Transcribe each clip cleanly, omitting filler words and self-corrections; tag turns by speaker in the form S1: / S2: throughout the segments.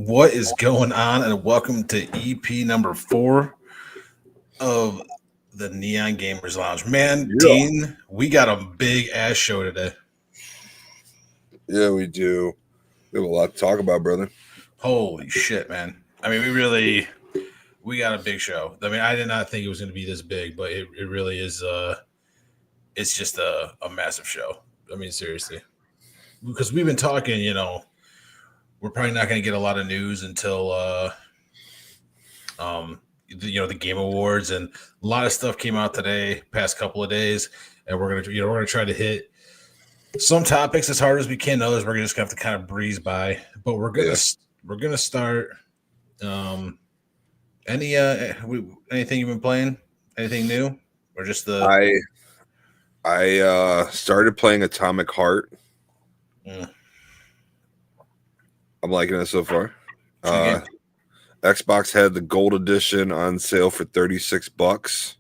S1: What is going on? And welcome to EP number 4 of the Neon Gamers Lounge. Man,
S2: Yeah.
S1: Dean, we got a big ass show today.
S2: Yeah, we do. We have a lot to talk about, brother.
S1: Holy shit, man. I mean, we got a big show. I mean, I did not think it was going to be this big, but it really is. It's just a massive show. I mean, seriously. Because we've been talking, we're probably not going to get a lot of news until the Game Awards, and a lot of stuff came out today, past couple of days, and we're gonna try to hit some topics as hard as we can. Others we're just gonna have to kind of breeze by. But we're gonna start. Anything you've been playing? Anything new, or just the?
S2: I started playing Atomic Heart. I'm liking it so far. Xbox had the gold edition on sale for $36,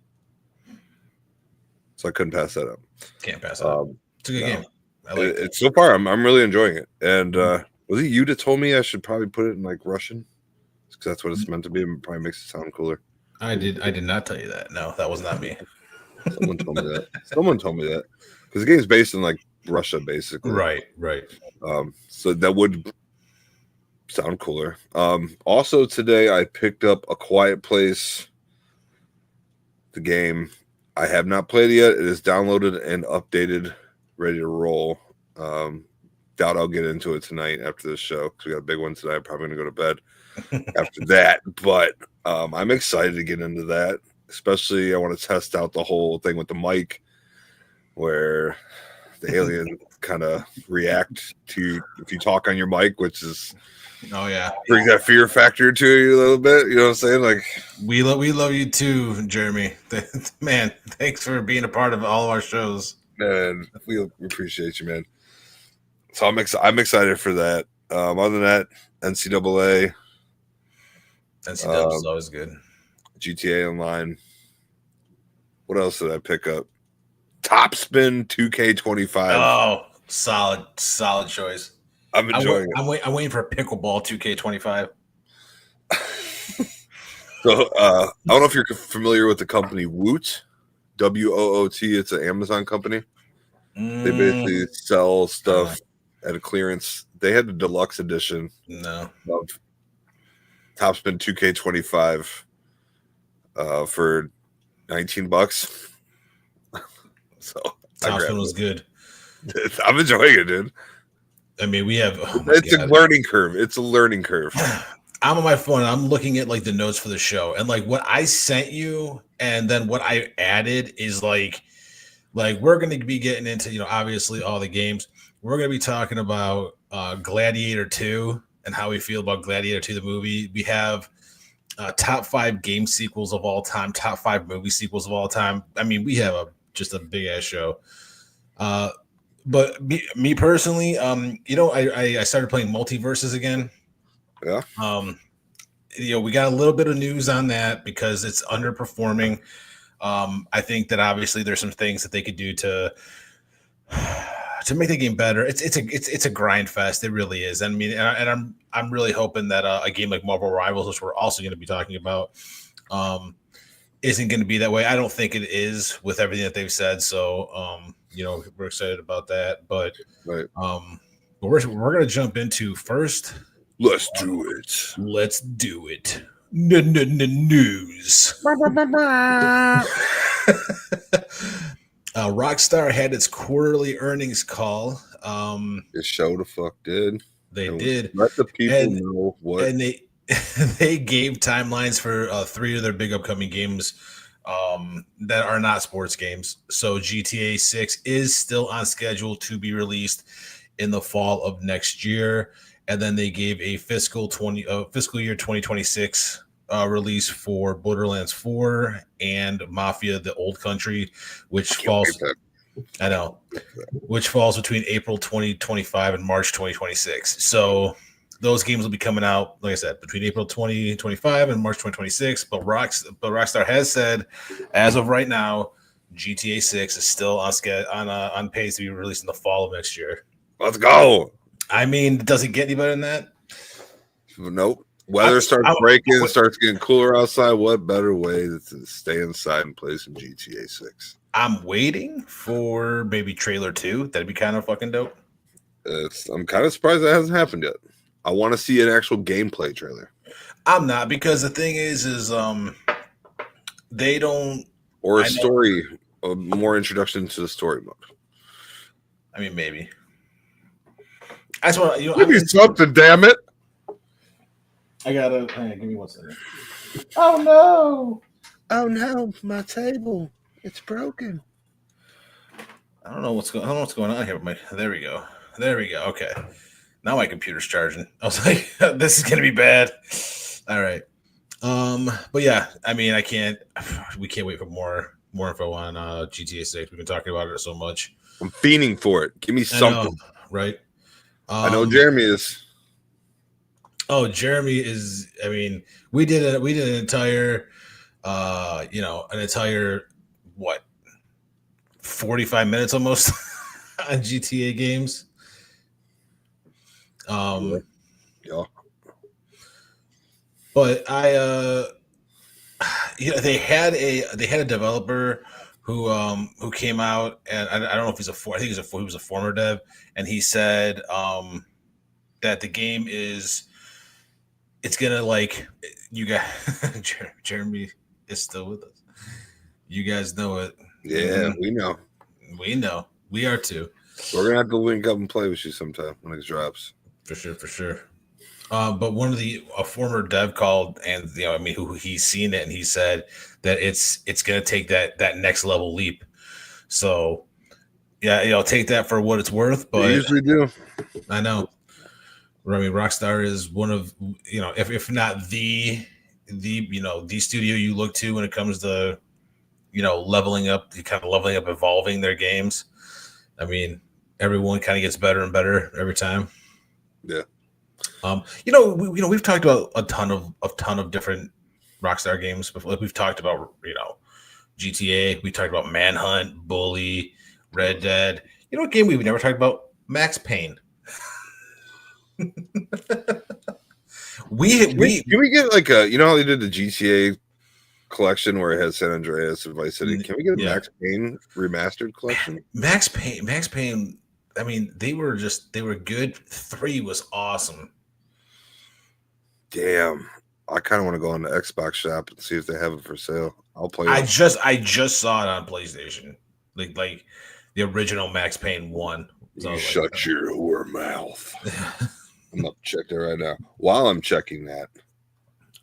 S2: so I couldn't pass that up.
S1: Can't pass it up. It's a good game.
S2: I like it. So far. I'm really enjoying it. And was it you that told me I should probably put it in like Russian? Because that's what it's meant to be. It probably makes it sound cooler.
S1: I did not tell you that. No, that was not me.
S2: Someone told me that. Because the game's based in like Russia, basically.
S1: Right.
S2: So that would sound cooler. Also today I picked up A Quiet Place, the game. I have not played it yet. It is downloaded and updated, ready to roll. Doubt I'll get into it tonight after this show because we got a big one tonight. I'm probably gonna go to bed after that. But I'm excited to get into that. Especially I want to test out the whole thing with the mic where the alien kind of react to if you talk on your mic, which is brings that fear factor to you a little bit. You know what I'm saying? Like
S1: we love you too, Jeremy. Man, thanks for being a part of all of our shows.
S2: Man, we appreciate you, man. So I'm excited for that. Other than that, NCAA
S1: is always good.
S2: GTA Online. What else did I pick up? Top Spin 2K25.
S1: Oh, solid choice.
S2: I'm enjoying it.
S1: I'm waiting for Pickleball 2K25.
S2: So I don't know if you're familiar with the company Woot, WOOT. It's an Amazon company. They basically sell stuff at a clearance. They had the deluxe edition of Top Spin 2K25 for $19. So
S1: Top Spin was good.
S2: I'm enjoying it, dude.
S1: I mean, we have.
S2: It's a learning curve.
S1: I'm on my phone. And I'm looking at like the notes for the show, and like what I sent you, and then what I added is like we're going to be getting into obviously all the games. We're going to be talking about Gladiator 2 and how we feel about Gladiator 2 the movie. We have top 5 game sequels of all time, top 5 movie sequels of all time. I mean, we have just a big ass show. But me personally, I started playing Multiverses again.
S2: Yeah.
S1: We got a little bit of news on that because it's underperforming. I think that obviously there's some things that they could do to make the game better. It's a grind fest. It really is. I mean, and I'm really hoping that a game like Marvel Rivals, which we're also going to be talking about, isn't going to be that way. I don't think it is with everything that they've said. So, we're excited about that. But
S2: right.
S1: We're going to jump into first.
S2: Let's do it.
S1: News. Rockstar had its quarterly earnings call.
S2: It showed the fuck did.
S1: They did.
S2: Let the people know what.
S1: And they gave timelines for 3 of their big upcoming games that are not sports games. So GTA 6 is still on schedule to be released in the fall of next year. And then they gave a fiscal year 2026 release for Borderlands 4 and Mafia: The Old Country, which falls between April 2025 and March 2026. So those games will be coming out, like I said, between April 2025 and March 2026. But Rockstar has said, as of right now, GTA 6 is still on pace to be released in the fall of next year.
S2: Let's go.
S1: I mean, does it get any better than that?
S2: Nope. Weather starts breaking, starts getting cooler outside. What better way to stay inside and play some GTA 6?
S1: I'm waiting for maybe trailer 2. That'd be kind of fucking dope.
S2: I'm kind of surprised that hasn't happened yet. I want to see an actual gameplay trailer.
S1: I'm not, because the thing is they don't,
S2: or a story, a more introduction to the story mode.
S1: I mean, maybe. I just want
S2: give me something, damn it.
S1: I gotta give me 1 second. Oh
S2: no, my table, it's broken.
S1: I don't know what's going on here. There we go. Okay, now my computer's charging. I was like, this is gonna be bad. All right. But yeah, I mean, we can't wait for more info on GTA 6. We've been talking about it so much.
S2: I'm fiending for it. Give me something.
S1: I know, right?
S2: I know Jeremy is.
S1: Oh, Jeremy is. I mean, we did an entire, an entire 45 minutes almost on GTA games.
S2: Yeah.
S1: But they had a developer who came out, and I don't know if he was a former dev, and he said that the game it's gonna, like, you guys, Jeremy is still with us. You guys know it.
S2: Yeah, we know.
S1: We know. We are too.
S2: We're gonna have to link up and play with you sometime when it drops.
S1: For sure. But a former dev called, and who he's seen it, and he said that it's gonna take that next level leap. So yeah, take that for what it's worth. But
S2: they usually do.
S1: I know. I mean, Rockstar is one of, if not the studio you look to when it comes to, leveling up, evolving their games. I mean, everyone kind of gets better and better every time.
S2: Yeah.
S1: We've talked about a ton of different Rockstar games before. We've talked about, GTA. We talked about Manhunt, Bully, Red Dead. You know what game we've never talked about? Max Payne.
S2: Can we get like a, how they did the GTA collection where it has San Andreas and Vice City? Can we get a Max Payne remastered collection?
S1: Max Payne. I mean, they were good. 3 was awesome.
S2: Damn, I kind of want to go on the Xbox shop and see if they have it for sale. I'll play it.
S1: I just saw it on PlayStation, like the original Max Payne 1.
S2: So shut your whore mouth. I'm gonna check that right now. While I'm checking that,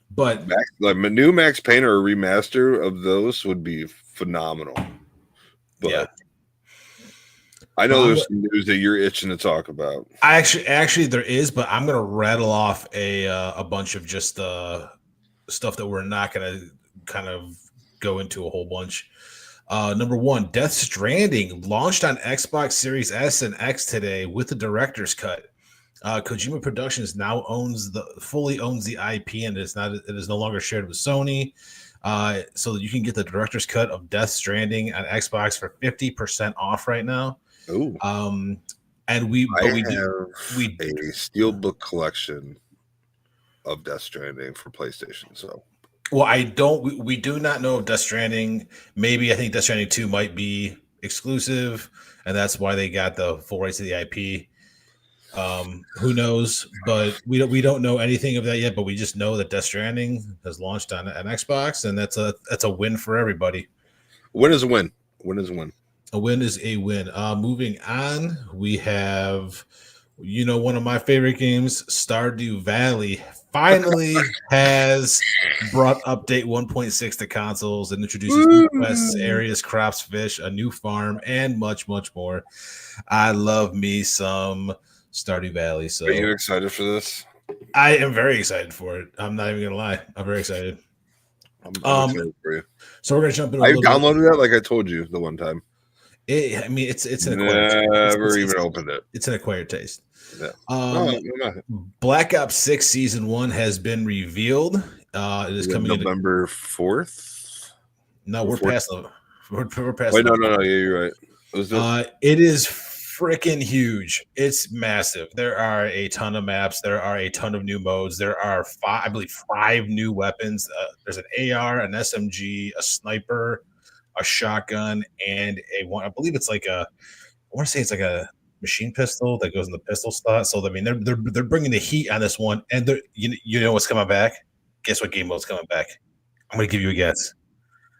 S1: but
S2: new Max Payne or a remaster of those would be phenomenal. But yeah. I know there's some news that you're itching to talk about.
S1: Actually, there is, but I'm gonna rattle off a bunch of just stuff that we're not gonna kind of go into a whole bunch. Number 1, Death Stranding launched on Xbox Series S and X today with the director's cut. Kojima Productions now fully owns the IP, and it is no longer shared with Sony. So that you can get the director's cut of Death Stranding on Xbox for 50% off right now.
S2: Ooh.
S1: And we have
S2: a steelbook collection of Death Stranding for PlayStation. So,
S1: well, we do not know if Death Stranding. Maybe I think Death Stranding 2 might be exclusive, and that's why they got the full rights to the IP. Who knows? But we don't know anything of that yet. But we just know that Death Stranding has launched on an Xbox, and that's a win for everybody.
S2: Win is a win. Win is a win.
S1: A win is a win. Moving on, we have, one of my favorite games, Stardew Valley, finally has brought update 1.6 to consoles and introduces new quests, areas, crops, fish, a new farm, and much, much more. I love me some Stardew Valley. So,
S2: are you excited for this?
S1: I am very excited for it. I'm not even gonna lie. I'm very excited.
S2: I'm excited for you.
S1: So we're gonna jump in.
S2: I downloaded that like I told you the one time.
S1: It's an acquired
S2: never even opened it.
S1: It's an acquired taste.
S2: Yeah.
S1: Black Ops 6 Season 1 has been revealed. It is coming
S2: November 4th.
S1: No, we're past the. We're past.
S2: Wait, no. Yeah, you're right.
S1: It is freaking huge. It's massive. There are a ton of maps. There are a ton of new modes. There are five, I believe, 5 new weapons. There's an AR, an SMG, a sniper, a shotgun, and a one. I believe it's like a. I want to say it's like a machine pistol that goes in the pistol slot. So I mean, they're bringing the heat on this one, and you know what's coming back? Guess what game mode's coming back? I'm gonna give you a guess.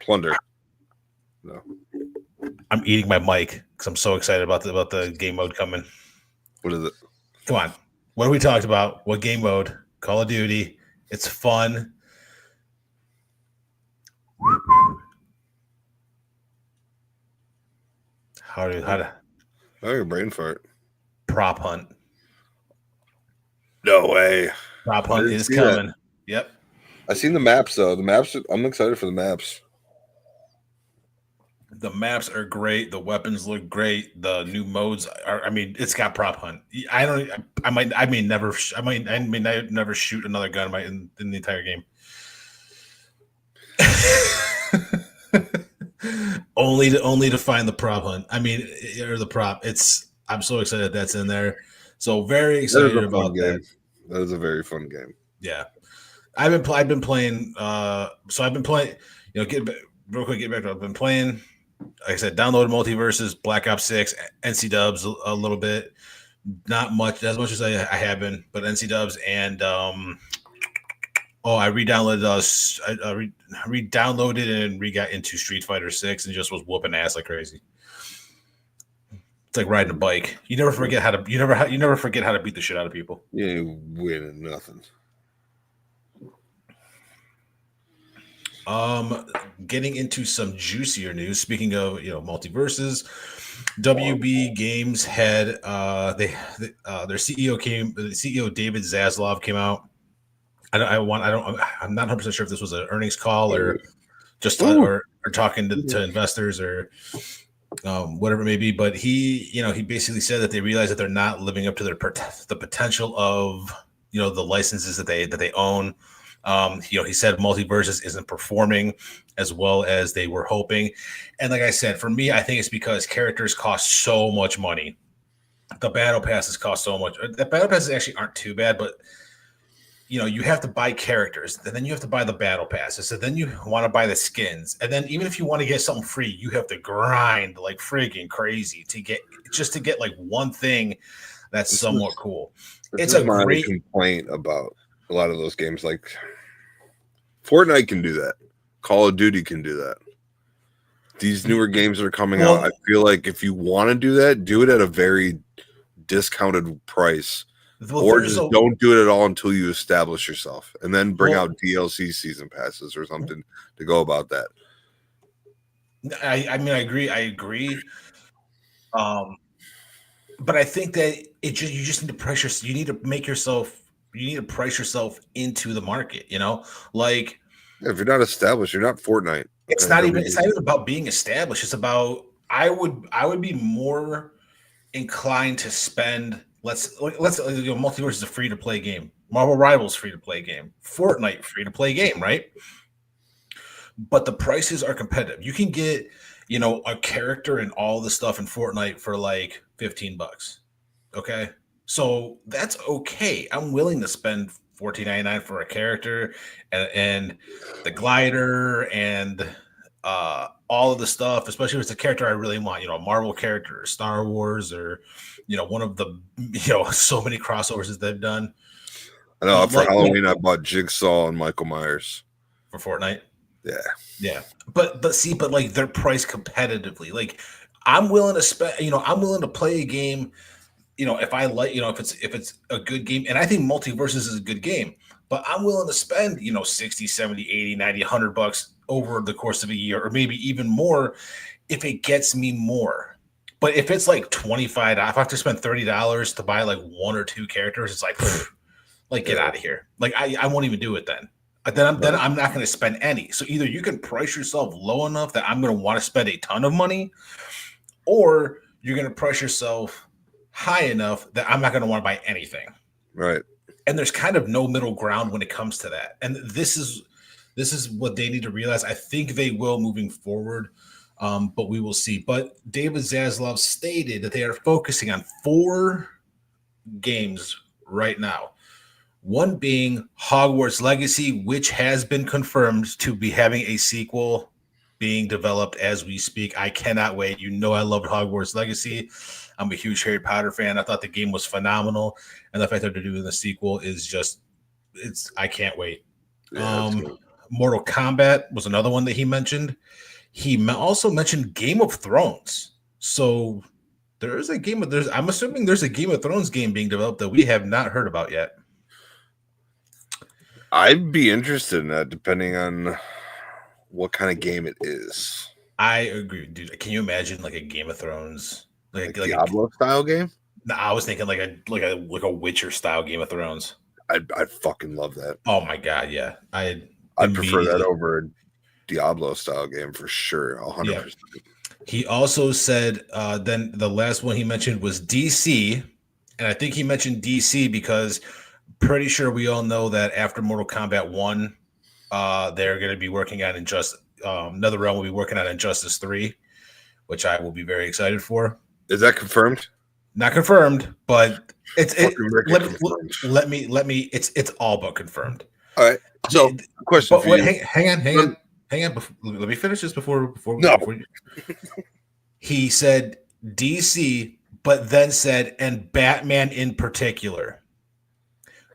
S2: Plunder. No.
S1: I'm eating my mic because I'm so excited about the game mode coming.
S2: What is it?
S1: Come on. What have we talked about? What game mode? Call of Duty. It's fun. How to
S2: Oh, your brain fart.
S1: prop hunt.
S2: No way.
S1: Prop hunt
S2: didn't
S1: is
S2: see
S1: coming.
S2: that.
S1: Yep.
S2: I seen the maps though. The maps. I'm excited for the maps.
S1: The maps are great. The weapons look great. The new modes are. I mean, it's got prop hunt. I don't. I may never shoot another gun in the entire game. only to find the prop hunt. I mean, or the prop. I'm so excited that's in there. So very excited about that.
S2: That is a very fun game.
S1: Yeah, I've been playing. So I've been playing. You know, get back to. I've been playing. Like I said, downloaded Multiverses, Black Ops 6, NC Dubs a little bit. Not much, as much as I have been, but NC Dubs and I re-downloaded re-downloaded and re-got into Street Fighter 6 and just was whooping ass like crazy. It's like riding a bike. You never forget how to you never forget how to beat the shit out of people.
S2: You ain't winning nothing.
S1: Getting into some juicier news. Speaking of multiverses, WB Games had their CEO David Zaslav came out. I'm not 100% sure if this was an earnings call or just or talking to investors or whatever it may be, but he basically said that they realize that they're not living up to the potential of the licenses that they own. He said Multiverses isn't performing as well as they were hoping. And like I said, for me, I think it's because characters cost so much money. The battle passes cost so much. The battle passes actually aren't too bad, but you have to buy characters, and then you have to buy the battle passes, and then you want to buy the skins. And then even if you want to get something free, you have to grind like freaking crazy to get like one thing that's somewhat cool. It's a great
S2: complaint about a lot of those games. Like Fortnite can do that. Call of Duty can do that. These newer games that are coming out, I feel like if you want to do that, do it at a very discounted price. Or just don't do it at all until you establish yourself, and then bring out DLC season passes or something to go about that.
S1: I mean, I agree. But I think that you just need to pressure. You need to price yourself into the market. Like
S2: if you're not established, you're not Fortnite.
S1: It's not even about being established. It's about I would be more inclined to spend. Let's Multiverse is a free to play game. Marvel Rivals free to play game. Fortnite free to play game, right? But the prices are competitive. You can get a character and all the stuff in Fortnite for like $15. Okay, so that's okay. I'm willing to spend $14.99 for a character and the glider and all of the stuff, especially if it's a character I really want, a Marvel character or Star Wars or one of the so many crossovers that they've done.
S2: I know for Halloween I bought Jigsaw and Michael Myers
S1: for Fortnite.
S2: Yeah.
S1: But like they're priced competitively. Like I'm willing to spend, I'm willing to play a game, if I like, if it's a good game, and I think Multiverses is a good game, but I'm willing to spend, 60, 70, 80, 90, $100 over the course of a year, or maybe even more if it gets me more. But if it's like $25, if I have to spend $30 to buy like one or two characters, it's like get out of here. Like I won't even do it then. Then I'm not going to spend any. So either you can price yourself low enough that I'm going to want to spend a ton of money, or you're going to price yourself high enough that I'm not going to want to buy anything.
S2: Right.
S1: And there's kind of no middle ground when it comes to that. And this is what they need to realize. I think they will moving forward. But we will see. But David Zaslav stated that they are focusing on 4 games right now. One being Hogwarts Legacy, which has been confirmed to be having a sequel being developed as we speak. I cannot wait. You know I loved Hogwarts Legacy. I'm a huge Harry Potter fan. I thought the game was phenomenal. And the fact that they're doing the sequel is just, I can't wait.
S2: Yeah,
S1: Mortal Kombat was another one that he mentioned. He also mentioned Game of Thrones. So there's a game of I'm assuming there's a Game of Thrones game being developed that we have not heard about yet.
S2: I'd be interested in that, depending on what kind of game it is.
S1: I agree, dude. Can you imagine like a Game of Thrones,
S2: like Diablo style game?
S1: No, I was thinking like a Witcher style Game of Thrones.
S2: I'd fucking love that.
S1: Oh my god, yeah.
S2: I'd prefer that over a Diablo style game for sure. 100%. Yeah.
S1: He also said then the last one he mentioned was DC, and I think he mentioned DC because pretty sure we all know that after Mortal Kombat 1, they're going to be working on NetherRealm will be working on Injustice 3, which I will be very excited for.
S2: Is that confirmed?
S1: Not confirmed, but let me it's all but confirmed.
S2: All right. So question for you.
S1: Hang on. Let me finish this before he said DC, but then said and Batman in particular.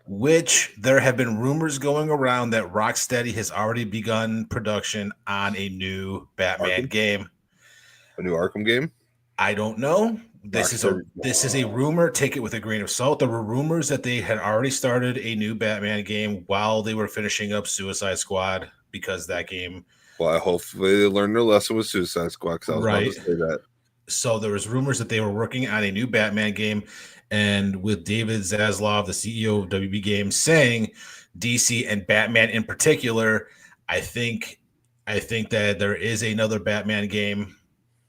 S1: Which there have been rumors going around that Rocksteady has already begun production on a new Batman game.
S2: A new Arkham game?
S1: I don't know. This is a rumor. Take it with a grain of salt. There were rumors that they had already started a new Batman game while they were finishing up Suicide Squad because that game.
S2: Well, hopefully they learned their lesson with Suicide Squad because I was about to say that.
S1: So there was rumors that they were working on a new Batman game. And with David Zaslav, the CEO of WB Games, saying DC and Batman in particular, I think that there is another Batman game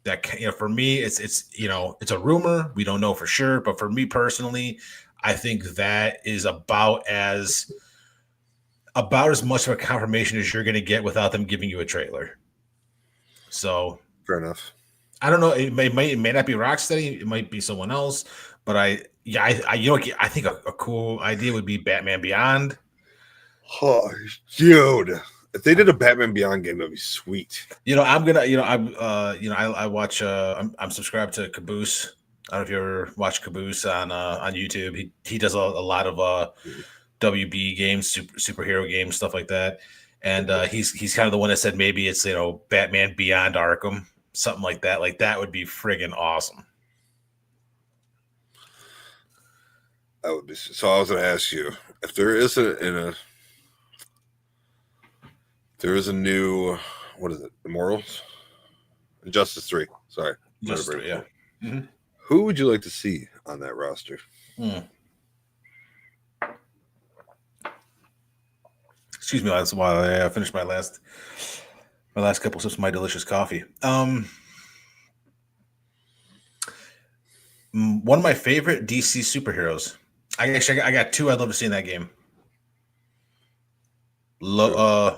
S1: that, for me, it's a rumor. We don't know for sure, but for me personally, I think that is about as much of a confirmation as you're going to get without them giving you a trailer. So
S2: fair enough.
S1: I don't know. It may not be Rocksteady. It might be someone else. But I think a cool idea would be Batman Beyond.
S2: Oh, dude! If they did a Batman Beyond game, that'd be sweet.
S1: I watch. I'm subscribed to Caboose. I don't know if you ever watch Caboose on YouTube. He does a lot of WB games, superhero games, stuff like that. And he's kind of the one that said maybe it's Batman Beyond Arkham, something like that. Like that would be friggin' awesome.
S2: That would be so. I was going to ask you if there is a new, what is it? Immortals, Injustice 3. Sorry,
S1: Injustice 3, yeah. Mm-hmm.
S2: Who would you like to see on that roster?
S1: Excuse me. That's why I finished my last couple sips of my delicious coffee. One of my favorite DC superheroes. I got 2 I'd love to see in that game. I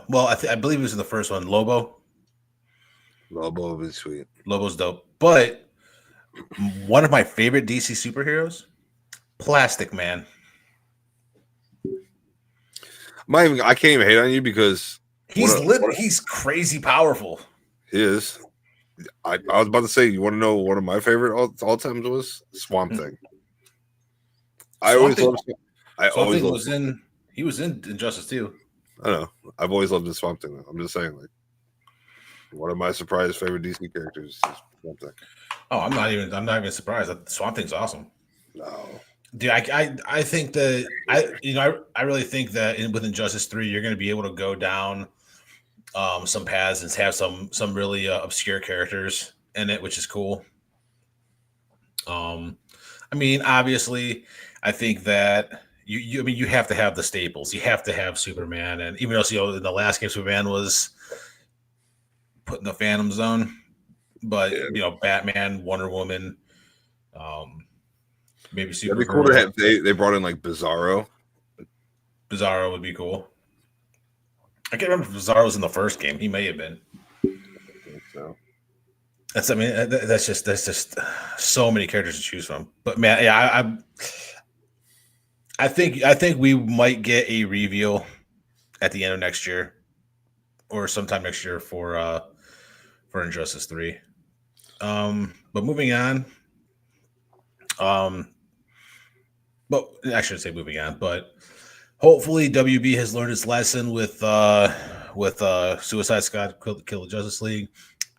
S1: believe it was in the first one. Lobo
S2: would be sweet.
S1: Lobo's dope. But one of my favorite DC superheroes, Plastic Man.
S2: I can't even hate on you because
S1: he's crazy powerful.
S2: He is. I was about to say, you want to know one of my favorite all times was Swamp Thing. He
S1: was in Injustice 2.
S2: I know. I've always loved the Swamp Thing though. I'm just saying, like, one of my surprise favorite DC characters is Swamp Thing.
S1: Oh, I'm not even surprised. Swamp Thing's awesome.
S2: No.
S1: Dude, I think that I really think that with Injustice 3 you're going to be able to go down some paths and have some really obscure characters in it, which is cool. I mean, obviously, I think that you have to have the staples. You have to have Superman, and even though in the last game Superman was put in the Phantom Zone, but Batman, Wonder Woman, maybe Supergirl.
S2: It'd be cool to have they brought in like Bizarro.
S1: Bizarro would be cool. I can't remember if Bizarro was in the first game. He may have been.
S2: I think so.
S1: That's just so many characters to choose from. But man, yeah, I think we might get a reveal at the end of next year or sometime next year for Injustice 3. But moving on, um, but I shouldn't say moving on, but hopefully WB has learned its lesson with Suicide Squad Kill the Justice League.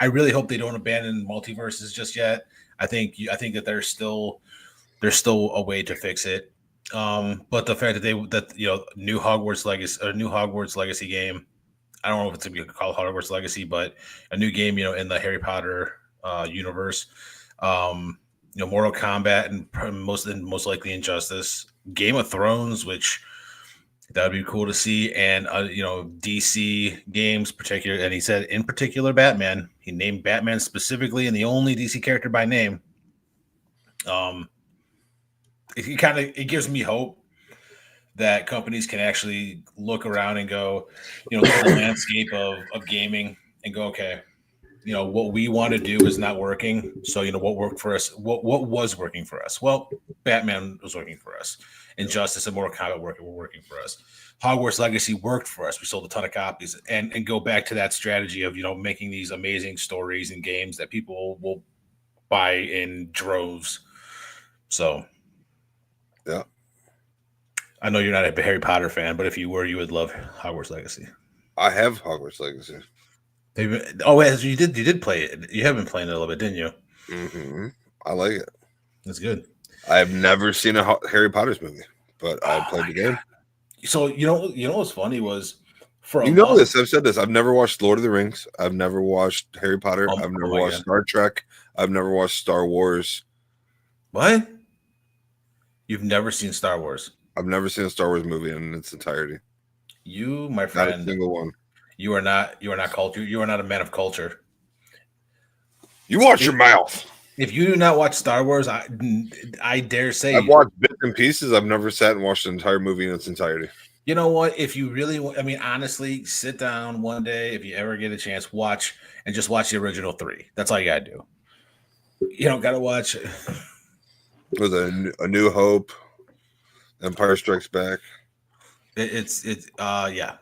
S1: I really hope they don't abandon multiverses just yet. I think that there's still a way to fix it. But the fact that new Hogwarts Legacy game. I don't know if it's gonna be called Hogwarts Legacy, but a new game, in the Harry Potter universe. Mortal Kombat and most likely Injustice, Game of Thrones, which that would be cool to see, and DC games, particular. And he said in particular Batman. He named Batman specifically and the only DC character by name. Um, it gives me hope that companies can actually look around and go, look at the landscape of gaming and go, okay, what we want to do is not working. So, what worked for us, what was working for us? Well, Batman was working for us. Injustice and Mortal Kombat were working for us. Hogwarts Legacy worked for us. We sold a ton of copies, and go back to that strategy of, making these amazing stories and games that people will buy in droves. So,
S2: yeah.
S1: I know you're not a Harry Potter fan, but if you were, you would love Hogwarts Legacy.
S2: I have Hogwarts Legacy.
S1: Wait, you did play it. You have been playing it a little bit, didn't you?
S2: Mm-hmm. I like it.
S1: That's good.
S2: I've never seen a Harry Potter's movie, but I played the game.
S1: God. So what's funny was
S2: this. I've said this. I've never watched Lord of the Rings. I've never watched Harry Potter. I've never watched Star Trek. I've never watched Star Wars.
S1: What? You've never seen Star Wars?
S2: I've never seen a Star Wars movie in its entirety.
S1: You, my friend,
S2: not a single one.
S1: You are not culture. You are not a man of culture.
S2: You watch your mouth.
S1: If you do not watch Star Wars, I dare say
S2: I've watched bits and pieces. I've never sat and watched an entire movie in its entirety.
S1: You know what? If you really, honestly, sit down one day, if you ever get a chance, watch the original 3. That's all you gotta do. You don't gotta watch.
S2: Was a New Hope, Empire Strikes Back.
S1: Yeah,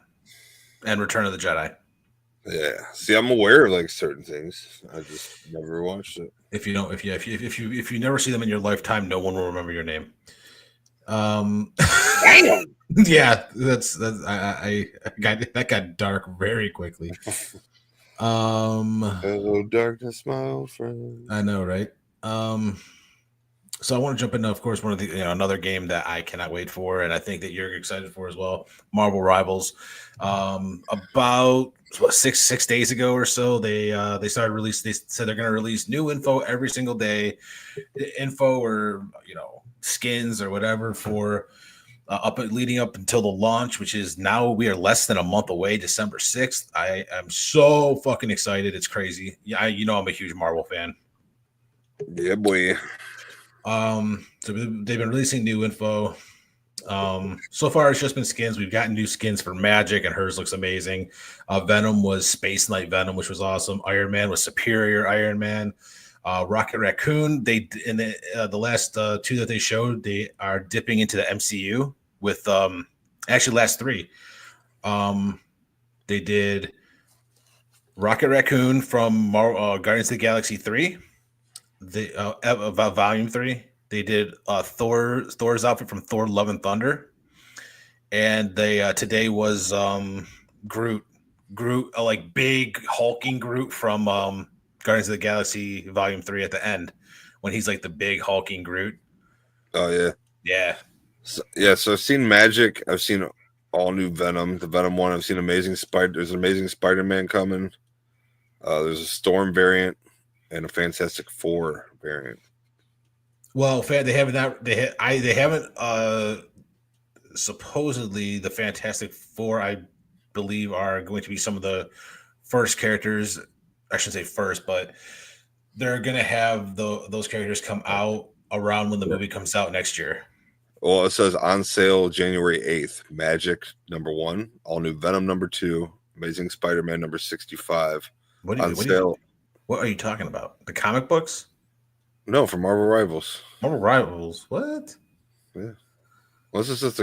S1: and Return of the Jedi.
S2: Yeah. See, I'm aware of certain things. I just never watched it.
S1: If you never see them in your lifetime, no one will remember your name.
S2: Damn.
S1: Yeah, that got dark very quickly.
S2: Hello, darkness, my old friend.
S1: I know, right? So I want to jump into, of course, one of the another game that I cannot wait for, and I think that you're excited for as well. Marvel Rivals. About 6 days ago or so, they started release. They said they're going to release new info every single day, info or skins or whatever for leading up until the launch, which is now. We are less than a month away, December 6th. I am so fucking excited. It's crazy. Yeah, I'm a huge Marvel fan.
S2: Yeah, boy.
S1: So they've been releasing new info. So far it's just been skins. We've gotten new skins for Magic, and hers looks amazing. Venom was Space Knight Venom, which was awesome. Iron Man was Superior Iron Man. Rocket Raccoon. They in the last 2 that they showed, they are dipping into the MCU with actually last 3. They did Rocket Raccoon from Guardians of the Galaxy 3. Volume 3. They did Thor's outfit from Thor: Love and Thunder, and they today was Groot, like big hulking Groot from Guardians of the Galaxy Volume 3 at the end, when he's like the big hulking Groot.
S2: Oh
S1: yeah.
S2: So I've seen Magic. I've seen all new Venom, the Venom one. I've seen Amazing Spider. There's an Amazing Spider-Man coming. There's a Storm variant and a Fantastic Four variant.
S1: Well, they haven't. They haven't. Supposedly, the Fantastic Four, I believe, are going to be some of the first characters. I shouldn't say first, but they're going to have those characters come out around when the movie comes out next year.
S2: Well, it says on sale January 8th. Magic #1, all new Venom #2, Amazing Spider-Man #65. On sale
S1: What are you talking about? The comic books?
S2: No, for Marvel Rivals.
S1: Marvel Rivals? What?
S2: Yeah. Well, this is just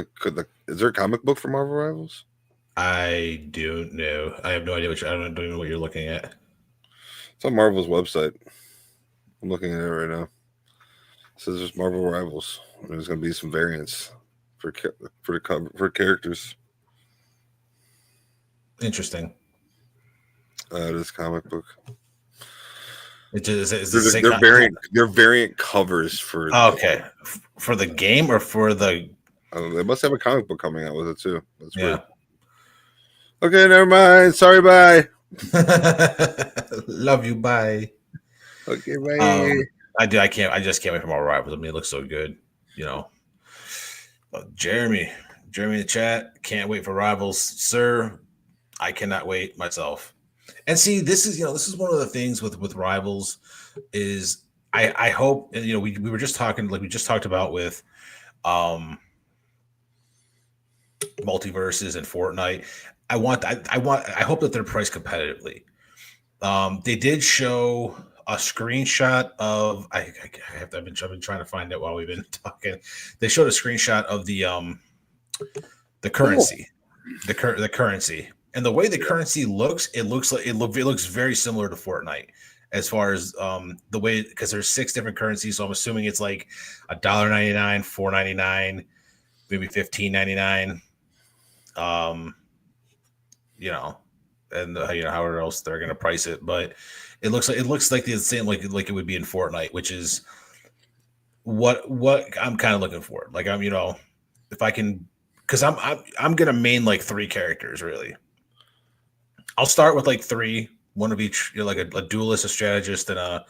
S2: is there a comic book for Marvel Rivals?
S1: I don't know. I have no idea don't even know what you're looking at.
S2: It's on Marvel's website. I'm looking at it right now. It says there's Marvel Rivals. There's going to be some variants for the cover for characters.
S1: Interesting.
S2: This comic book. They're variant covers for.
S1: Okay, for the game or for the.
S2: They must have a comic book coming out with it too. That's
S1: weird.
S2: Okay, never mind. Sorry, bye.
S1: Love you, bye.
S2: Okay, bye.
S1: I just can't wait for Marvel Rivals. I mean, it looks so good. You know, Jeremy in the chat. Can't wait for Rivals, sir. I cannot wait myself. And see, this is one of the things with Rivals is I hope, and we were just talking, like we just talked about with multiverses and Fortnite. I hope that they're priced competitively. They did show a screenshot of I've been trying to find it while we've been talking. They showed a screenshot of the currency, the currency, and the way the currency looks, it looks very similar to Fortnite as far as the way, because there's 6 different currencies. So I'm assuming it's like $1.99, $4.99, maybe $15.99. And however else they're going to price it, but it looks like the same, like it would be in Fortnite, which is what I'm kind of looking for. Like if I can, because I'm gonna main like 3 characters really. I'll start with like 3, one of each, like a duelist, a strategist, and a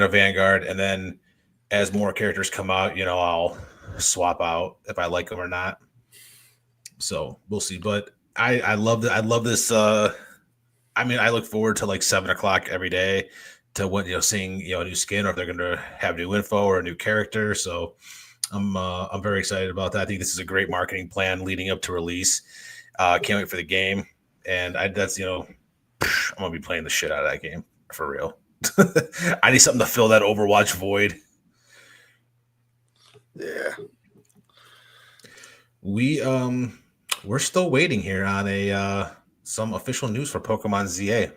S1: vanguard, and then as more characters come out, I'll swap out if I like them or not. So we'll see, but I love that. I love this. I look forward to like 7:00 every day to seeing a new skin, or if they're going to have new info or a new character. So I'm very excited about that. I think this is a great marketing plan leading up to release. Can't wait for the game, and I'm gonna be playing the shit out of that game for real. I need something to fill that Overwatch void.
S2: Yeah,
S1: we're still waiting here on some official news for Pokemon ZA.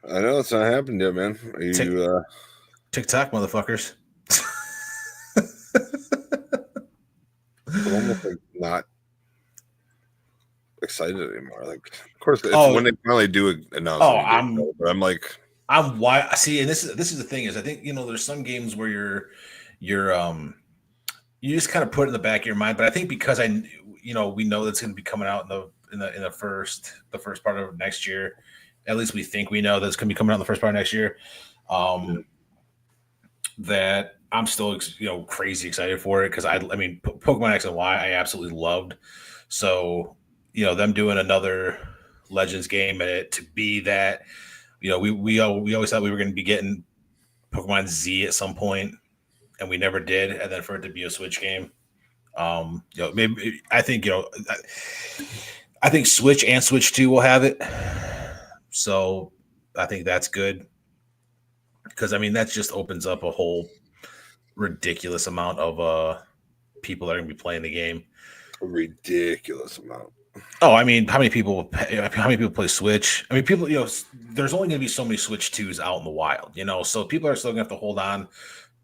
S2: I know it's not happened yet, man. Are you
S1: TikTok motherfuckers?
S2: I'm almost like not excited anymore. Like, of course, when they finally do announce. But I'm like,
S1: why? See, and this is the thing is, I think there's some games where you're you just kind of put it in the back of your mind. But I think because we know that's going to be coming out in the first part of next year. At least we think we know that's going to be coming out in the first part of next year. That I'm still crazy excited for it, because I mean Pokemon X and Y I absolutely loved. So them doing another Legends game and it to be that we always thought we were going to be getting Pokemon Z at some point, and we never did, and then for it to be a Switch game, maybe I think Switch and Switch 2 will have it. So I think that's good, because I mean that just opens up a whole ridiculous amount of people that are going to be playing the game.
S2: A ridiculous amount.
S1: Oh, I mean, how many people play Switch? I mean, people, there's only going to be so many Switch 2s out in the wild, so people are still going to have to hold on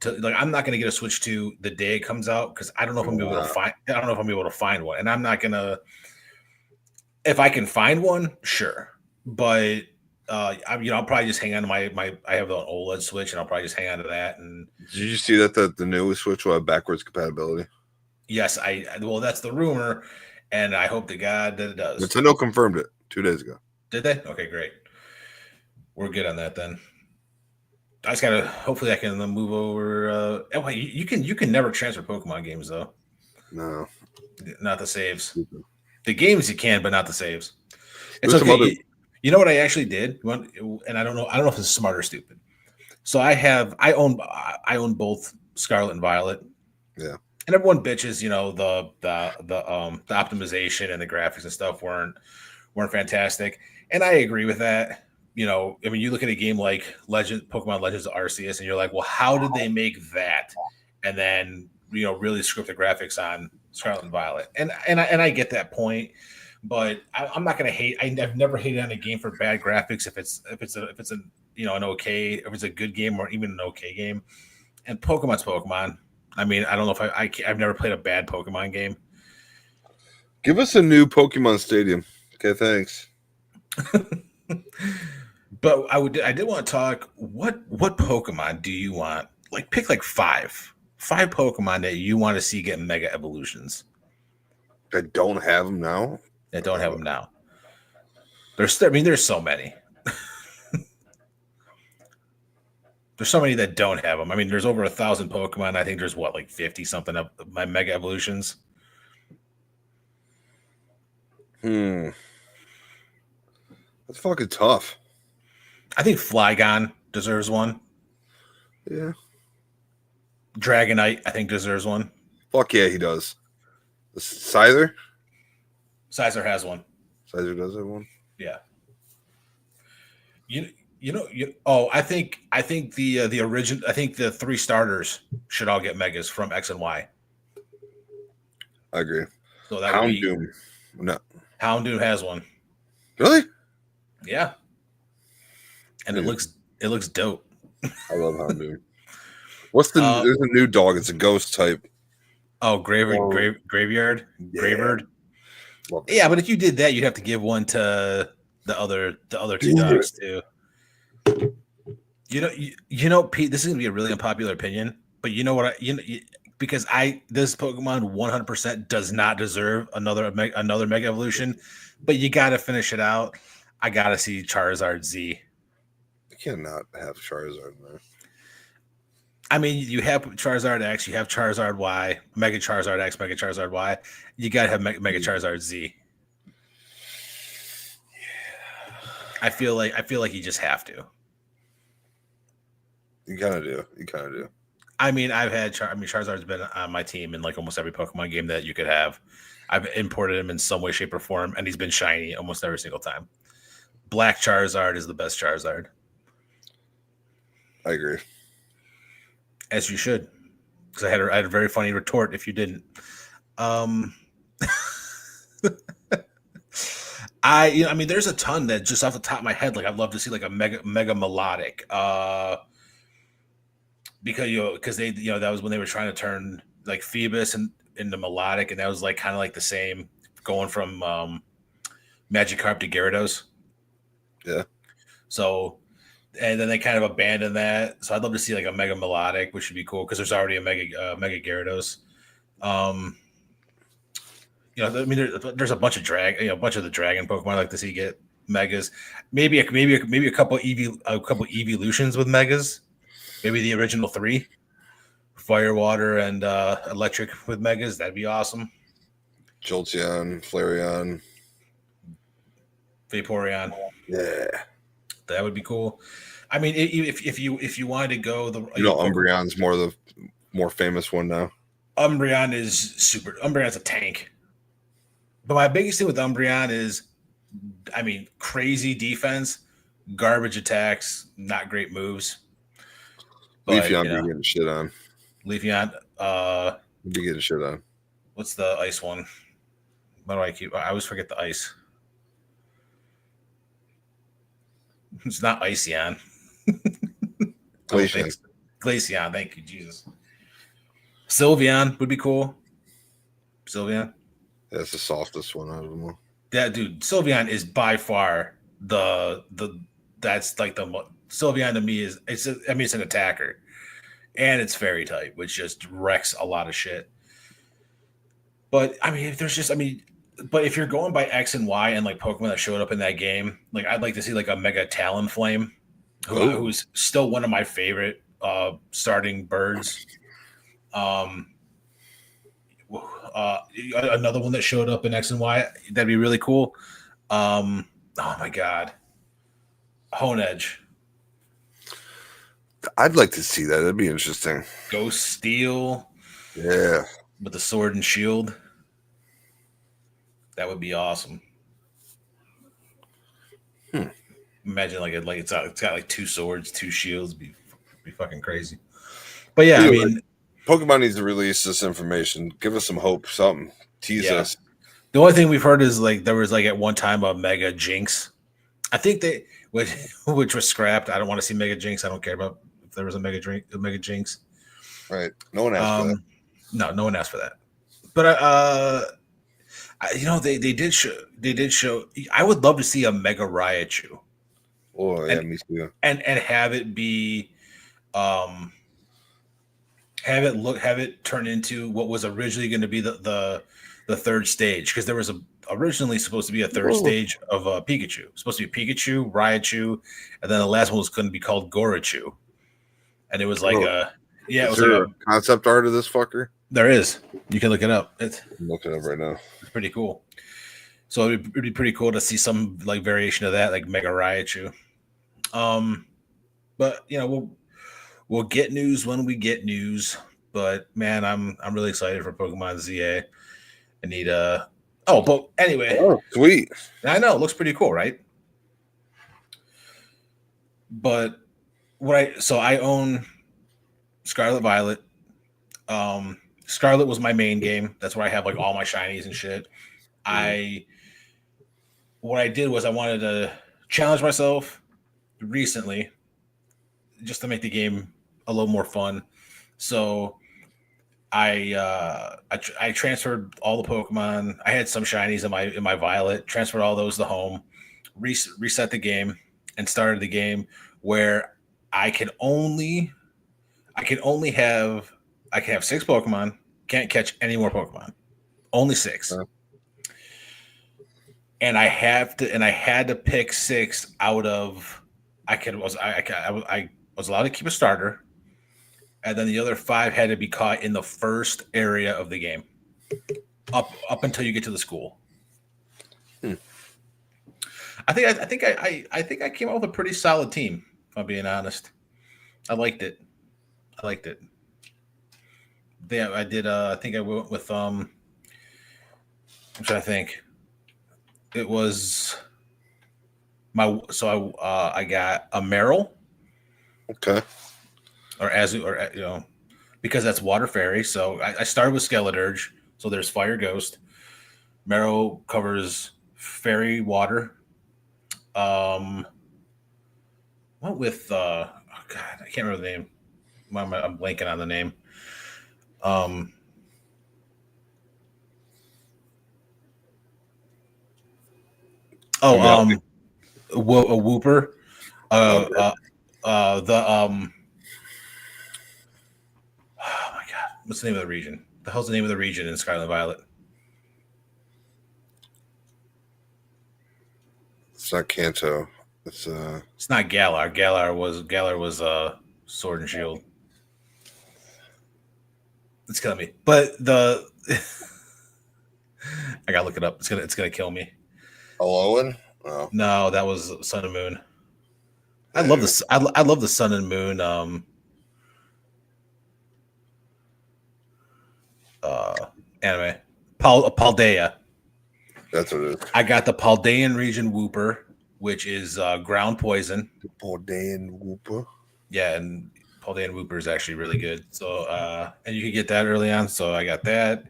S1: to, like, I'm not going to get a Switch 2 the day it comes out, because I don't know if I'm able to find. I don't know if I'm able to find one, and I'm not going to. If I can find one, sure, but I'll probably just hang on to my. I have an OLED Switch, and I'll probably just hang on to that. And
S2: did you see that the new Switch will have backwards compatibility?
S1: Yes, well, that's the rumor, and I hope to God that it does.
S2: Nintendo confirmed it 2 days ago.
S1: Did they? Okay, great. We're good on that then. I just gotta. Hopefully, I can move over. You can never transfer Pokemon games though.
S2: No,
S1: not the saves. The games you can, but not the saves. It's
S2: There's
S1: okay. You know what I actually did, and I don't know if it's smart or stupid. So I own both Scarlet and Violet.
S2: Yeah.
S1: And everyone bitches, the optimization and the graphics and stuff weren't fantastic, and I agree with that. I mean, you look at a game like Pokemon Legends Arceus, and you're like, well, how did they make that? And then really script the graphics on Scarlet and Violet, and I get that point, but I'm not gonna hate. I've never hated on a game for bad graphics if it's an okay, if it's a good game or even an okay game. And Pokemon's Pokemon. I mean, I don't know if I've never played a bad Pokemon game.
S2: Give us a new Pokemon Stadium. Okay, thanks.
S1: But I did want to talk. What Pokemon do you want? Like, pick like five Pokemon that you want to see get Mega Evolutions.
S2: I don't have them now.
S1: That don't have them now. There's so many. There's so many that don't have them. I mean, there's over 1,000 Pokemon. I think there's like 50 something of my Mega Evolutions.
S2: That's fucking tough.
S1: I think Flygon deserves one.
S2: Yeah.
S1: Dragonite, I think, deserves one.
S2: Fuck yeah, he does. Scyther?
S1: Scyther has one.
S2: Scyther does have one?
S1: Yeah. I think the original. I think the 3 starters should all get megas from X and Y.
S2: I agree.
S1: So that
S2: Houndoom. No.
S1: Houndoom has one.
S2: Really?
S1: Yeah. And it looks dope.
S2: I love Houndoom. What's there's a new dog, it's a ghost type.
S1: Oh, Graveyard?
S2: Yeah.
S1: Graybird? Yeah, but if you did that, you'd have to give one to the other 2 dogs too. Pete, this is gonna be a really unpopular opinion, but you know what? Because this Pokemon 100% does not deserve another Mega Evolution, but you got to finish it out. I got to see Charizard Z.
S2: You cannot have Charizard in there.
S1: I mean, you have Charizard X, you have Charizard Y, Mega Charizard X, Mega Charizard Y. You got to have Mega Charizard Z. Yeah. I feel like you just have to.
S2: You kind of do.
S1: I mean, Charizard's been on my team in like almost every Pokemon game that you could have. I've imported him in some way, shape, or form, and he's been shiny almost every single time. Black Charizard is the best Charizard.
S2: I agree.
S1: As you should. Because I had a very funny retort if you didn't. There's a ton that just off the top of my head, like I'd love to see like a mega melodic. Because they that was when they were trying to turn like Phoebus into melodic, and that was like kind of like the same going from Magikarp to Gyarados.
S2: Yeah.
S1: So, and then they kind of abandoned that. So I'd love to see like a mega melodic, which would be cool because there's already a mega Gyarados. There's a bunch of the dragon Pokemon I'd like to see get megas. Maybe a couple evolutions with megas. Maybe the original 3, Fire, Water, and Electric with megas. That'd be awesome.
S2: Jolteon, Flareon,
S1: Vaporeon.
S2: Yeah,
S1: that would be cool. I mean, if you wanted to go
S2: Umbreon's more famous one now.
S1: Umbreon's a tank. But my biggest thing with Umbreon is, I mean, crazy defense, garbage attacks, not great moves.
S2: Leafeon be getting shit on.
S1: Leafeon,
S2: be getting shit on.
S1: What's the ice one? What do I always forget the ice. It's not Iceon. Glaceon, thank you, Jesus. Sylveon would be cool. Sylveon.
S2: That's the softest one out of them all.
S1: Yeah, dude, Sylveon is by far that's like the Sylveon to me is it's an attacker, and it's fairy type, which just wrecks a lot of shit. But I mean, but if you're going by X and Y and like Pokemon that showed up in that game, like I'd like to see like a Mega Talonflame, who's still one of my favorite starting birds. Another one that showed up in X and Y, that'd be really cool. Oh my god, Honedge.
S2: I'd like to see that. That'd be interesting.
S1: Ghost Steel.
S2: Yeah.
S1: With the sword and shield. That would be awesome. Imagine it's got like 2 swords, 2 shields, be fucking crazy. But yeah,
S2: Anyway,
S1: I mean,
S2: Pokemon needs to release this information. Give us some hope, something. Tease
S1: yeah.
S2: us.
S1: The only thing we've heard is like there was like at one time a Mega Jinx. I think they which was scrapped. I don't want to see Mega Jinx. I don't care about if there was a Mega Jinx.
S2: Right. No one asked for that.
S1: No one asked for that. But they did show. I would love to see a Mega Raichu.
S2: Oh yeah, me too.
S1: And have it be, have it turn into what was originally going to be the third stage, because there was originally supposed to be a third stage of Pikachu. Supposed to be Pikachu, Raichu, and then the last one was going to be called Gorachu. And it was like
S2: is there a concept art of this fucker?
S1: There is. You can look it up. I'm
S2: looking it up right now.
S1: It's pretty cool. So it'd be pretty cool to see some like variation of that, like Mega Raichu. But we'll get news when we get news. But man, I'm really excited for Pokemon ZA. I need but anyway.
S2: Oh, sweet.
S1: I know, it looks pretty cool, right? But I own Scarlet Violet. Scarlet was my main game. That's where I have like all my shinies and shit. What I did was I wanted to challenge myself recently just to make the game a little more fun. So I transferred all the Pokemon. I had some shinies in my Violet, transferred all those to home, reset the game, and started the game where I can have 6 Pokemon, can't catch any more Pokemon. Only 6. And I had to pick 6 out of I was allowed to keep a starter, and then the other 5 had to be caught in the first area of the game, up until you get to the school. I think I came up with a pretty solid team, if I'm being honest. I liked it. Yeah, I did. I think I went with I'm trying to think. It was I got a Meryl.
S2: Okay.
S1: Because that's Water Fairy. So I started with Skeledirge. So there's Fire Ghost. Meryl covers Fairy Water. Went with God, I can't remember the name. I'm blanking on the name. A Wooper. Oh my God, what's the name of the region? The hell's the name of the region in Scarlet Violet?
S2: It's not Kanto. It's
S1: not Galar. Galar was Sword and Shield. It's killing me. But I gotta look it up. It's gonna kill me.
S2: Alolan? Oh.
S1: No, that was Sun and Moon. I love this. I love the Sun and Moon anime. Paldea.
S2: That's what it is.
S1: I got the Paldean region Wooper, which is ground poison.
S2: The Paldean Wooper.
S1: Yeah, and Paldean Wooper is actually really good. So and you can get that early on. So I got that.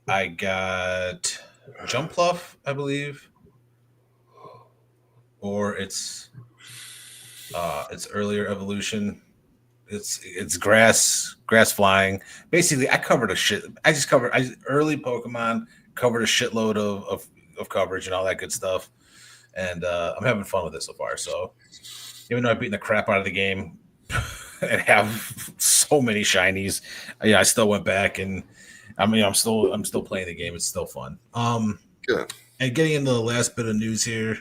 S1: I got Jumpluff, I believe. Or it's earlier evolution. It's grass flying. Basically, I covered a shit. Early Pokemon covered a shitload of coverage and all that good stuff. And I'm having fun with it so far. So even though I've beaten the crap out of the game and have so many shinies, I still went back and I'm still playing the game. It's still fun.
S2: Good.
S1: And getting into the last bit of news here,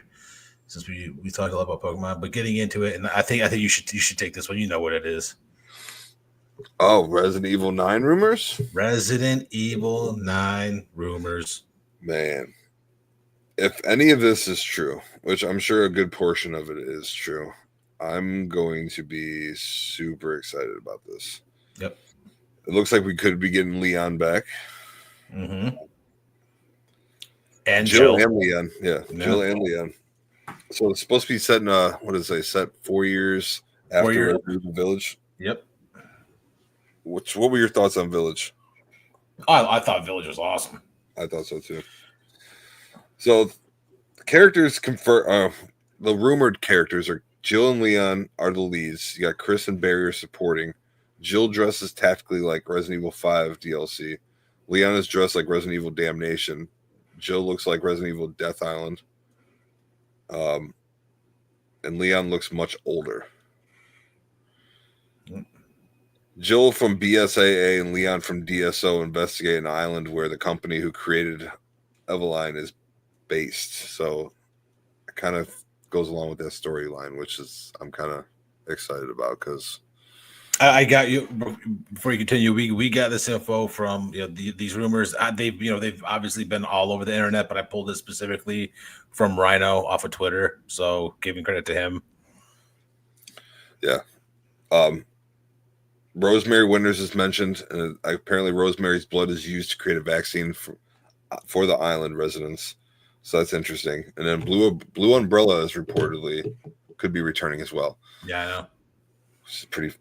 S1: since we talked a lot about Pokemon, but getting into it, and I think you should take this one. You know what it is.
S2: Oh, Resident Evil 9 rumors?
S1: Resident Evil 9 rumors.
S2: Man, if any of this is true, which I'm sure a good portion of it is true, I'm going to be super excited about this.
S1: Yep.
S2: It looks like we could be getting Leon back.
S1: Mm-hmm. And
S2: Jill and Leon. Yeah, Jill and Leon. So it's supposed to be set in what does it say? Set 4 years after Resident Evil Village.
S1: Yep.
S2: What were your thoughts on Village?
S1: I thought Village was awesome.
S2: I thought so too. So the characters the rumored characters are Jill and Leon are the leads. You got Chris and Barry are supporting. Jill dresses tactically like Resident Evil 5 DLC. Leon is dressed like Resident Evil Damnation. Jill looks like Resident Evil Death Island. And Leon looks much older. Jill from BSAA and Leon from DSO investigate an island where the company who created Eveline is based. So it kind of goes along with that storyline, which is I'm kind of excited about because
S1: I got you. Before you continue, we got this info from these rumors. They've obviously been all over the internet, but I pulled this specifically from Rhino off of Twitter. So giving credit to him.
S2: Yeah. Rosemary Winters is mentioned, and apparently Rosemary's blood is used to create a vaccine for the island residents. So that's interesting. And then Blue Umbrella is reportedly could be returning as well.
S1: Yeah, I know.
S2: Which is pretty.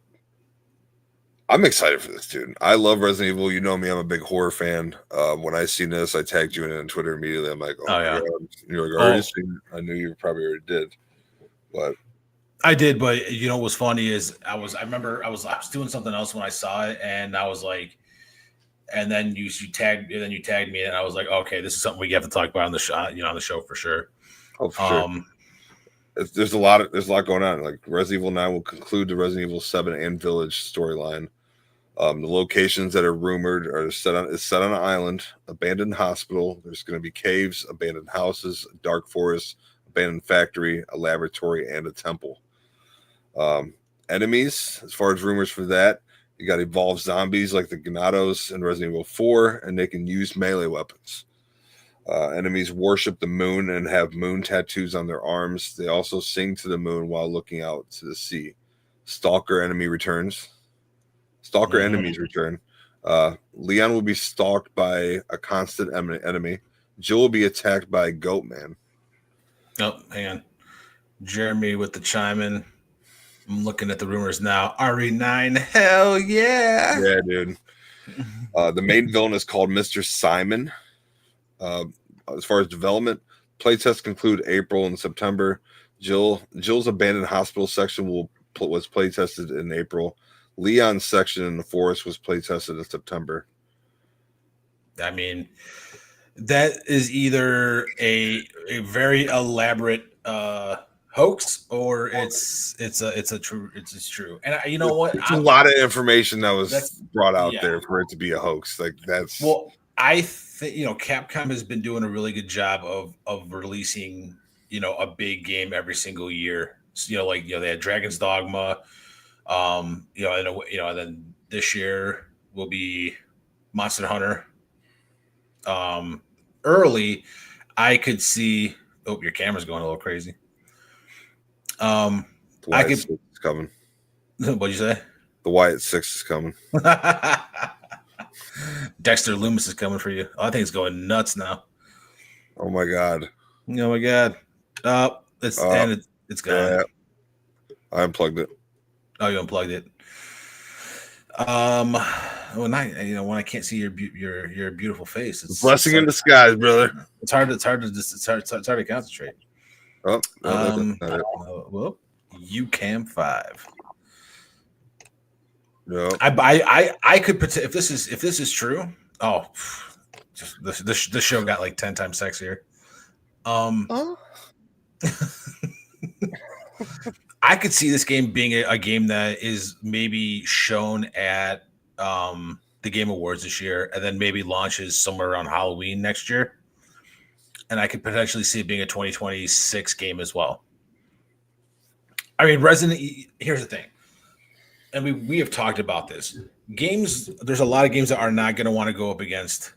S2: I'm excited for this, dude. I love Resident Evil. You know me, I'm a big horror fan. When I seen this, I tagged you in it on Twitter immediately. I'm like, oh yeah. God. You're like, already seen it? I knew you probably already did. But
S1: I did, but what was funny is I remember I was doing something else when I saw it, and I was like, and then you tagged me, and I was like, okay, this is something we have to talk about on the show, on the show for sure.
S2: Oh, for sure. There's a lot going on. Like Resident Evil 9 will conclude the Resident Evil 7 and Village storyline. The locations that are rumored are set on an island, abandoned hospital. There's going to be caves, abandoned houses, dark forest, abandoned factory, a laboratory, and a temple. Enemies, as far as rumors for that, you got evolved zombies like the Ganados in Resident Evil 4, and they can use melee weapons. Enemies worship the moon and have moon tattoos on their arms. They also sing to the moon while looking out to the sea. Stalker enemy returns. Stalker enemies return. Leon will be stalked by a constant enemy. Jill will be attacked by Goatman.
S1: Oh, hang on. Jeremy with the chime in. I'm looking at the rumors now. RE9, hell yeah.
S2: Yeah, dude. The main villain is called Mr. Simon. As far as development, playtests conclude April and September. Jill's abandoned hospital section was playtested in April. Leon's section in the forest was playtested in September.
S1: I mean, that is either a very elaborate hoax or it's true. And you know what?
S2: It's a lot of information that was brought out there for it to be a hoax. Like that's
S1: I think Capcom has been doing a really good job of releasing a big game every single year. So, they had Dragon's Dogma, and then this year will be Monster Hunter. Early, I could see. Oh, your camera's going a little crazy.
S2: Wyatt 6 is coming.
S1: What'd you say?
S2: The Wyatt 6 is coming.
S1: Dexter Loomis is coming for you. I think it's going nuts now.
S2: Oh my god.
S1: Oh my god. It's gone.
S2: Yeah. I unplugged it.
S1: Oh, you unplugged it. When I can't see your beautiful face, it's
S2: blessing in disguise, brother.
S1: It's hard to concentrate.
S2: Oh,
S1: well, UCAM 5.
S2: No.
S1: I could if this is true. Oh, just this show got like 10 times sexier. I could see this game being a game that is maybe shown at the Game Awards this year, and then maybe launches somewhere around Halloween next year. And I could potentially see it being a 2026 game as well. I mean, here's the thing. And we have talked about this. Games, there's a lot of games that are not going to want to go up against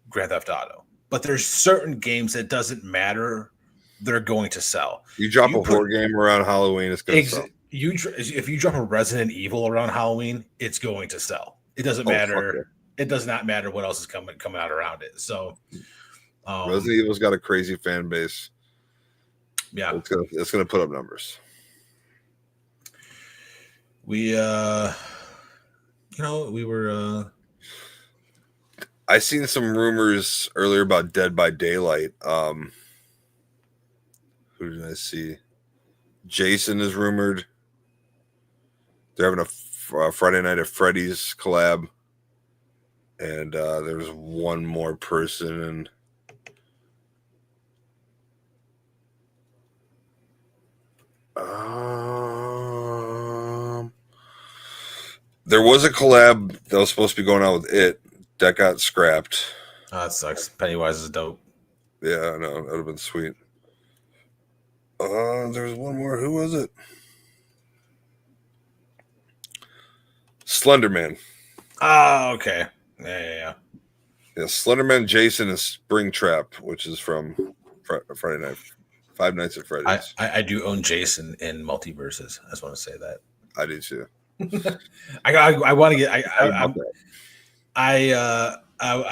S1: Grand Theft Auto. But there's certain games that doesn't matter. They're going to sell.
S2: You drop a horror game around Halloween, it's going to sell.
S1: If you drop a Resident Evil around Halloween, it's going to sell. It doesn't matter. It does not matter what else is coming out around it. So
S2: Resident Evil's got a crazy fan base.
S1: Yeah.
S2: It's gonna put up numbers.
S1: We we were
S2: I seen some rumors earlier about Dead by Daylight. Who did I see? Jason is rumored. They're having a Friday Night at Freddy's collab, and there's one more person. There was a collab that was supposed to be going on with it that got scrapped.
S1: Oh, that sucks. Pennywise is dope.
S2: Yeah, I know. That would have been sweet. There's one more. Who was it? Slenderman.
S1: Oh, okay. Yeah.
S2: Yeah, Slenderman, Jason, and Springtrap, which is from Friday Night, Five Nights at Freddy's.
S1: I do own Jason in Multiverses. I just want to say that.
S2: I do too.
S1: I want to get I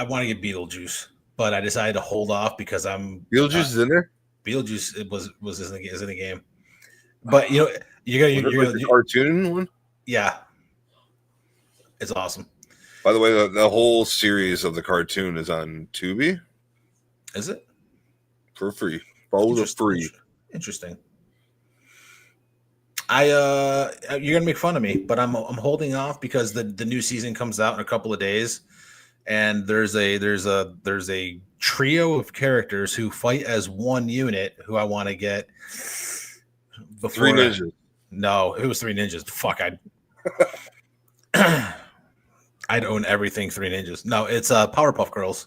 S1: want to get Beetlejuice, but I decided to hold off because
S2: Beetlejuice is in there.
S1: Beetlejuice is in the game, but you're gonna
S2: the cartoon one.
S1: Yeah, it's awesome.
S2: By the way, the whole series of the cartoon is on Tubi.
S1: Is it?
S2: For free. Both free.
S1: Interesting. You're gonna make fun of me, but I'm holding off because the new season comes out in a couple of days, and there's a trio of characters who fight as one unit who I want to get. Before
S2: Three Ninjas.
S1: No, it was Three Ninjas. Fuck, I'd own everything Three Ninjas. No, it's Powerpuff Girls.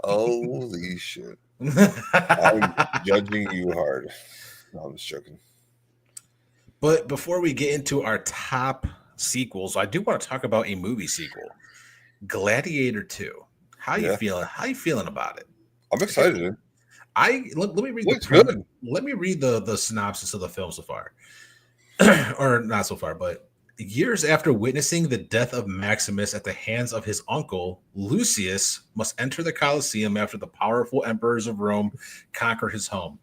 S2: Holy shit! I'm judging you hard. No, I'm just joking.
S1: But before we get into our top sequels, I do want to talk about a movie sequel, Gladiator 2. How you feeling? How you feeling about it?
S2: I'm excited.
S1: Let me read Let me read the synopsis of the film so far, or not so far, but years after witnessing the death of Maximus at the hands of his uncle, Lucius must enter the Colosseum after the powerful emperors of Rome conquer his home.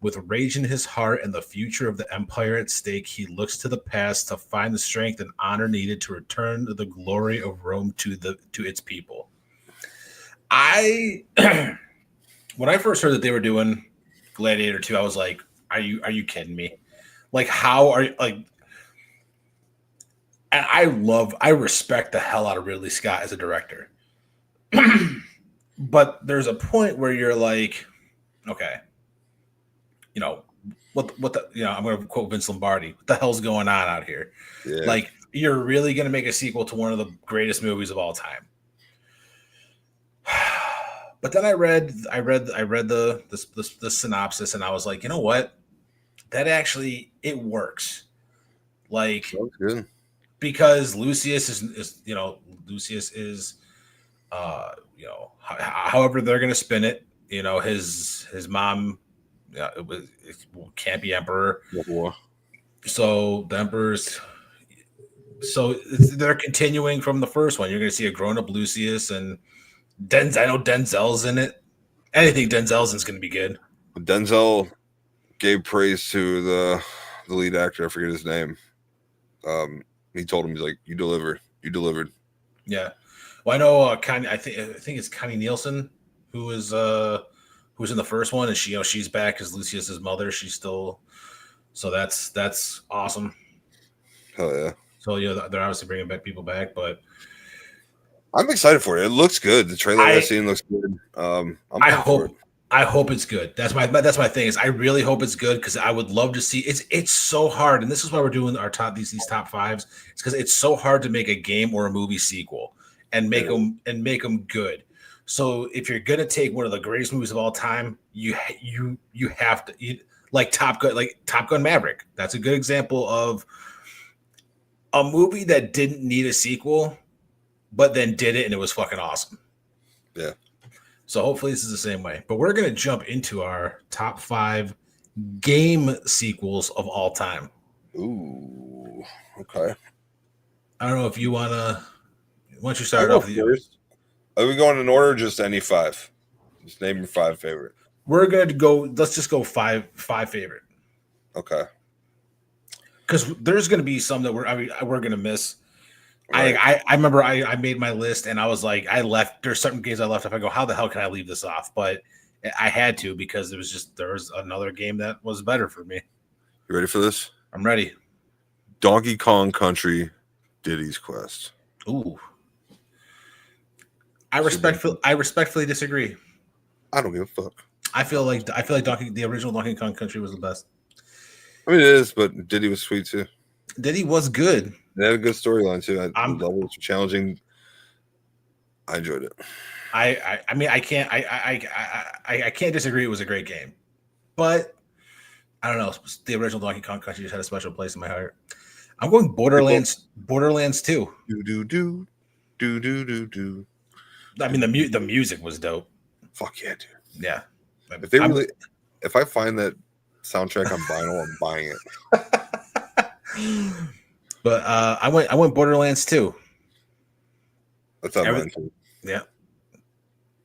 S1: With rage in his heart and the future of the empire at stake, he looks to the past to find the strength and honor needed to return the glory of Rome to its people. When I first heard that they were doing Gladiator 2, I was like, are you kidding me? Like, how are you like? And I respect the hell out of Ridley Scott as a director. But there's a point where you're like, okay, what the, I'm going to quote Vince Lombardi. What the hell's going on out here? Yeah. Like, you're really going to make a sequel to one of the greatest movies of all time. But then I read the synopsis, and I was like, you know what? That actually, it works. Like,
S2: sounds good.
S1: Because Lucius is however they're going to spin it, his mom, it can't be emperor. So the emperor's, they're continuing from the first one. You're going to see a grown-up Lucius, and I know Denzel's in it. Anything Denzel's in is going to be good.
S2: Denzel gave praise to the lead actor. I forget his name. He told him, he's like, you delivered.
S1: Yeah. Well, I know Connie, I think it's Connie Nielsen who's in the first one, and she's back as Lucius's mother. She's still, so that's awesome.
S2: Hell yeah.
S1: So they're obviously bringing back people back, but
S2: I'm excited for it. It looks good. The trailer I've seen looks good.
S1: I hope it's good. That's my thing. Is I really hope it's good because I would love to see. It's so hard, and this is why we're doing our these top fives. It's because it's so hard to make a game or a movie sequel and make them good. So if you're gonna take one of the greatest movies of all time, you have to like Top Gun Maverick. That's a good example of a movie that didn't need a sequel, but then did it, and it was fucking awesome.
S2: Yeah.
S1: So hopefully this is the same way. But we're going to jump into our top 5 game sequels of all time.
S2: Ooh, okay.
S1: I don't know if you want to... Once you start off with
S2: first. Are we going in order or just any 5? Just name your 5 favorite.
S1: We're going to go. Let's just go five favorite.
S2: Okay.
S1: Because there's going to be some that we're going to miss.
S2: Right.
S1: I remember I made my list and I was like, I left. There's certain games I left off. I go, how the hell can I leave this off? But I had to because there was another game that was better for me.
S2: You ready for this?
S1: I'm ready.
S2: Donkey Kong Country, Diddy's Quest.
S1: Ooh. I respectfully disagree.
S2: I don't give a fuck.
S1: I feel like the original Donkey Kong Country was the best.
S2: I mean, it is, but Diddy was sweet too.
S1: Diddy was good.
S2: It had a good storyline too. The levels were challenging. I enjoyed it.
S1: I mean I can't disagree. It was a great game, but I don't know. The original Donkey Kong Country just had a special place in my heart. I'm going Borderlands 2.
S2: Do.
S1: I mean the music was dope.
S2: Fuck yeah, dude.
S1: Yeah.
S2: If I find that soundtrack on vinyl, I'm buying it.
S1: But I went Borderlands 2.
S2: That's on mine too.
S1: Yeah.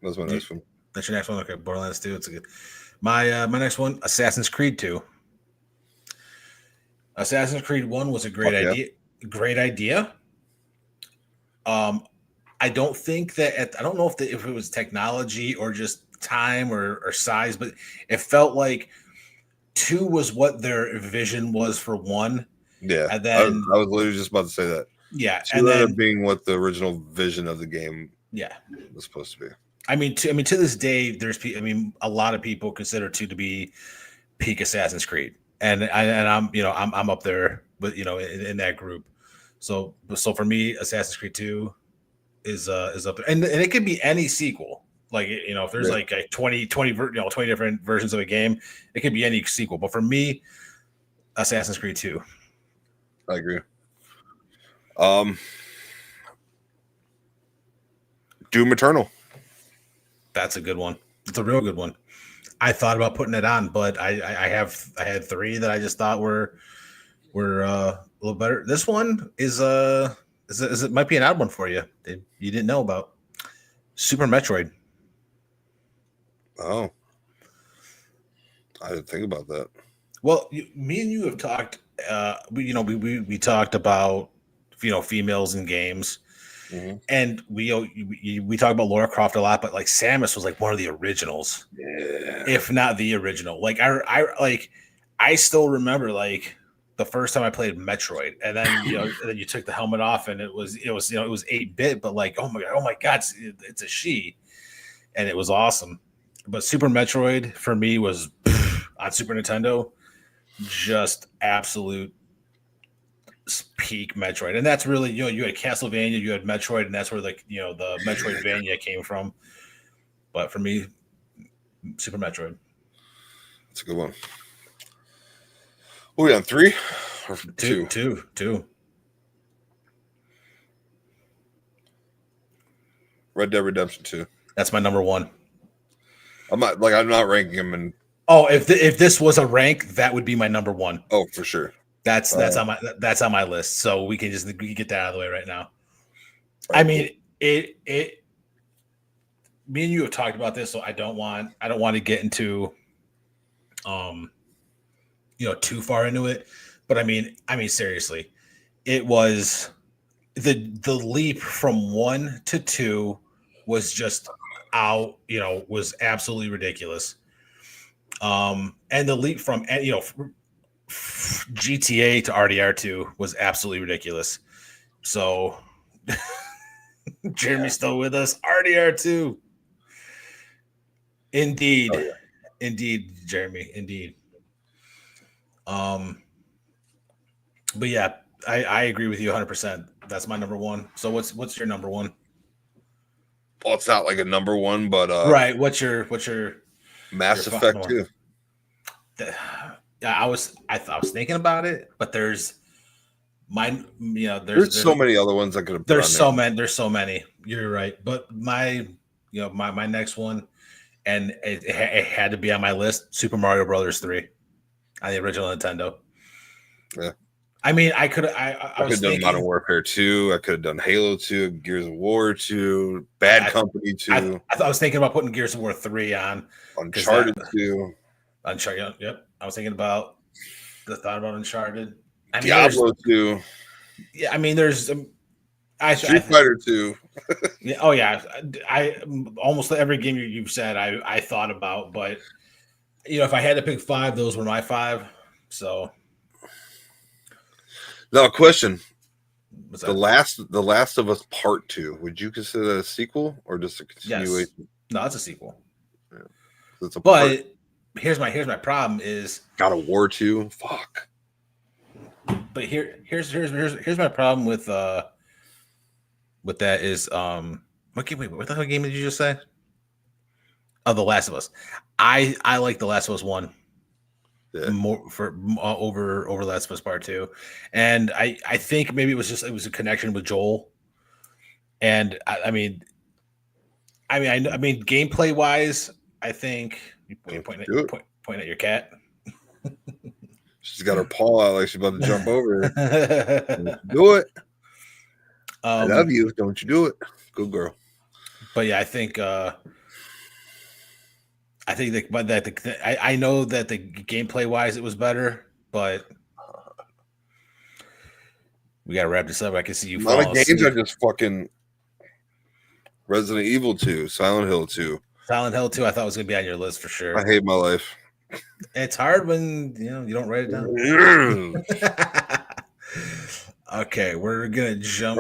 S2: That's my next one.
S1: That's your next one. Okay, Borderlands 2. It's a good. My next one, Assassin's Creed 2. Assassin's Creed 1 was a great idea. Great idea. I don't think that I don't know if it was technology or just time or size, but it felt like 2 was what their vision was for 1.
S2: Yeah,
S1: and then
S2: I was literally just about to say that.
S1: Yeah,
S2: 2 ended up being what the original vision of the game was supposed to be.
S1: I mean, to this day, a lot of people consider 2 to be peak Assassin's Creed, and I'm up there, but in that group. So for me, Assassin's Creed 2 is up there, and it could be any sequel. Like if there's like a 20 different versions of a game, it could be any sequel. But for me, Assassin's Creed 2.
S2: I agree. Doom Eternal.
S1: That's a good one. It's a real good one. I thought about putting it on, but I had 3 that I just thought were a little better. This one is it might be an odd one for you that you didn't know about. Super Metroid.
S2: Oh, I didn't think about that.
S1: Well, me and you have talked. We talked about females in games. Mm-hmm. And we talk about Lara Croft a lot, but like Samus was like one of the originals, if not the original. Like I still remember like the first time I played Metroid, and then and then you took the helmet off, and it was 8-bit, but like oh my god, it's a she, and it was awesome. But Super Metroid for me was on Super Nintendo, just absolute peak Metroid, and that's really you had Castlevania, you had Metroid, and that's where the Metroidvania came from. But for me, Super Metroid.
S2: That's a good one. What are we on 3 or 2?
S1: Two.
S2: Red Dead Redemption 2.
S1: That's my number 1.
S2: I'm not ranking them in.
S1: Oh, if this was a rank, that would be my number 1.
S2: Oh, for sure.
S1: That's on my list. So we can get that out of the way right now. I mean, me and you have talked about this, so I don't want to get into too far into it. But I mean seriously, it was the leap from 1 to 2 was just out, was absolutely ridiculous. And the leap from GTA to RDR2 was absolutely ridiculous. So Jeremy's still with us. RDR2. Indeed. Oh, yeah. Indeed, Jeremy. Indeed. But yeah, I agree with you 100%. That's my number 1. So what's your number 1?
S2: Well, it's not like a number 1, but
S1: right. What's your
S2: Mass Effect 2?
S1: I was thinking about it, but there's
S2: so many other ones I could have.
S1: There's so many. You're right, but my next one, and it had to be on my list. Super Mario Brothers 3 on the original Nintendo.
S2: Yeah,
S1: I mean, I
S2: I could
S1: was
S2: have done Modern
S1: thinking.
S2: Warfare 2. I could have done Halo 2, Gears of War 2, Bad Company 2,
S1: I was thinking about putting Gears of War 3 on because that
S2: Uncharted 2,
S1: Uncharted. Yep, I was thinking about the thought about Uncharted. I mean,
S2: Diablo 2,
S1: yeah. I mean, there's
S2: Street Fighter 2.
S1: yeah. Oh yeah, I almost every game you've said I thought about, but if I had to pick five, those were my five. So
S2: Now, a question:
S1: what's
S2: the
S1: that?
S2: Last of Us Part 2. Would you consider that a sequel or just a
S1: Yes,
S2: continuation?
S1: no, it's a sequel.
S2: Yeah. It's a part.
S1: But here's my problem is
S2: God of War 2. Fuck.
S1: but here's my problem with that is what the hell game did you just say? Oh, The Last of Us. I like The Last of Us 1
S2: Yeah.
S1: more for over Last of Us Part 2. And I think maybe it was a connection with Joel. And I mean gameplay wise, I think you're pointing at your cat.
S2: She's got her paw out like she's about to jump over. Do it. I love you. Don't you do it. Good girl.
S1: But yeah, I think I know that the gameplay wise it was better, but we gotta wrap this up. I can see you.
S2: A lot of games are just fucking Resident Evil 2, Silent Hill 2.
S1: Silent Hill 2, I thought was gonna be on your list for sure.
S2: I hate my life.
S1: It's hard when you don't write it down. Okay, we're gonna jump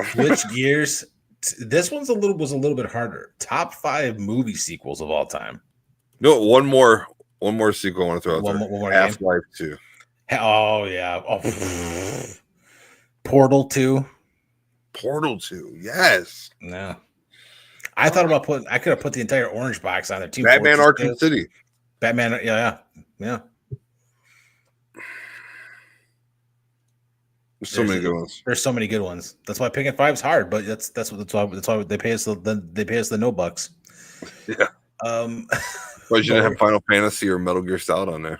S1: switch gears. This one's was a little bit harder. Top 5 movie sequels of all time.
S2: No, one more sequel I want to throw out there.
S1: One more
S2: Half-Life 2.
S1: Oh yeah. Oh. Portal 2.
S2: Portal 2, yes.
S1: No. I thought about I could have put the entire orange box on there. Team
S2: Batman
S1: Fortress
S2: Arkham City.
S1: Batman, yeah.
S2: There's so many good ones.
S1: There's so many good ones. That's why picking 5 is hard, but that's why they pay us the no bucks.
S2: Yeah. But you didn't have Final Fantasy or Metal Gear Solid on there.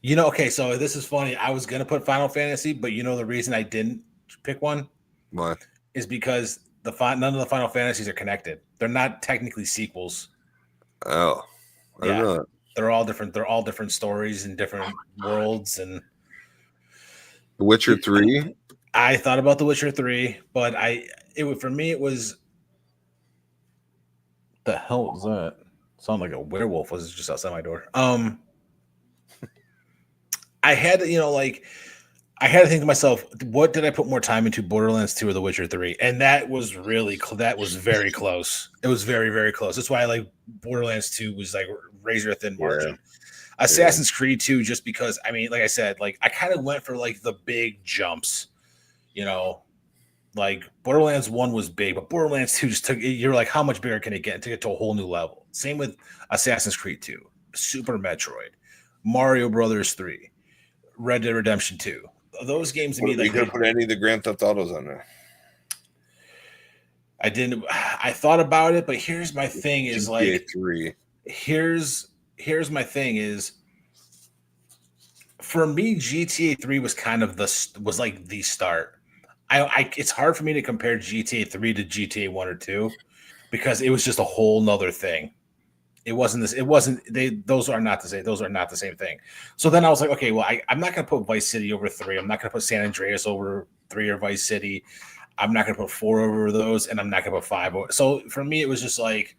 S1: Okay, so this is funny. I was gonna put Final Fantasy, but the reason I didn't pick one
S2: Why?
S1: is because none of the Final Fantasies are connected. They're not technically sequels.
S2: Oh, I don't know that.
S1: They're all different. They're all different stories and different worlds. And
S2: The Witcher 3.
S1: I thought about The Witcher 3, but for me it was the hell was that? Sound like a werewolf was just outside my door. I had to, I had to think to myself, what did I put more time into, Borderlands 2 or The Witcher 3? And that was that was very close. It was very, very close. That's why I like Borderlands 2 was like razor thin margin. Yeah. Assassin's Creed 2, just because, like I said, I kind of went for the big jumps, Borderlands 1 was big, but Borderlands 2 just you're like, how much bigger can it get? And took it to a whole new level. Same with Assassin's Creed 2, Super Metroid, Mario Brothers 3, Red Dead Redemption 2. Those games to me,
S2: you could put any of the Grand Theft Autos on there.
S1: I didn't. I thought about it, but here's my thing: is
S2: GTA 3.
S1: Here's my thing: is for me, GTA 3 was kind of the start. It's hard for me to compare GTA 3 to GTA 1 or 2 because it was just a whole nother thing. It wasn't this. It wasn't. Those are not the same. Those are not the same thing. So then I was like, okay, well, I'm not going to put Vice City over 3. I'm not going to put San Andreas over 3 or Vice City. I'm not going to put 4 over those, and I'm not going to put 5 over. So for me, it was just like,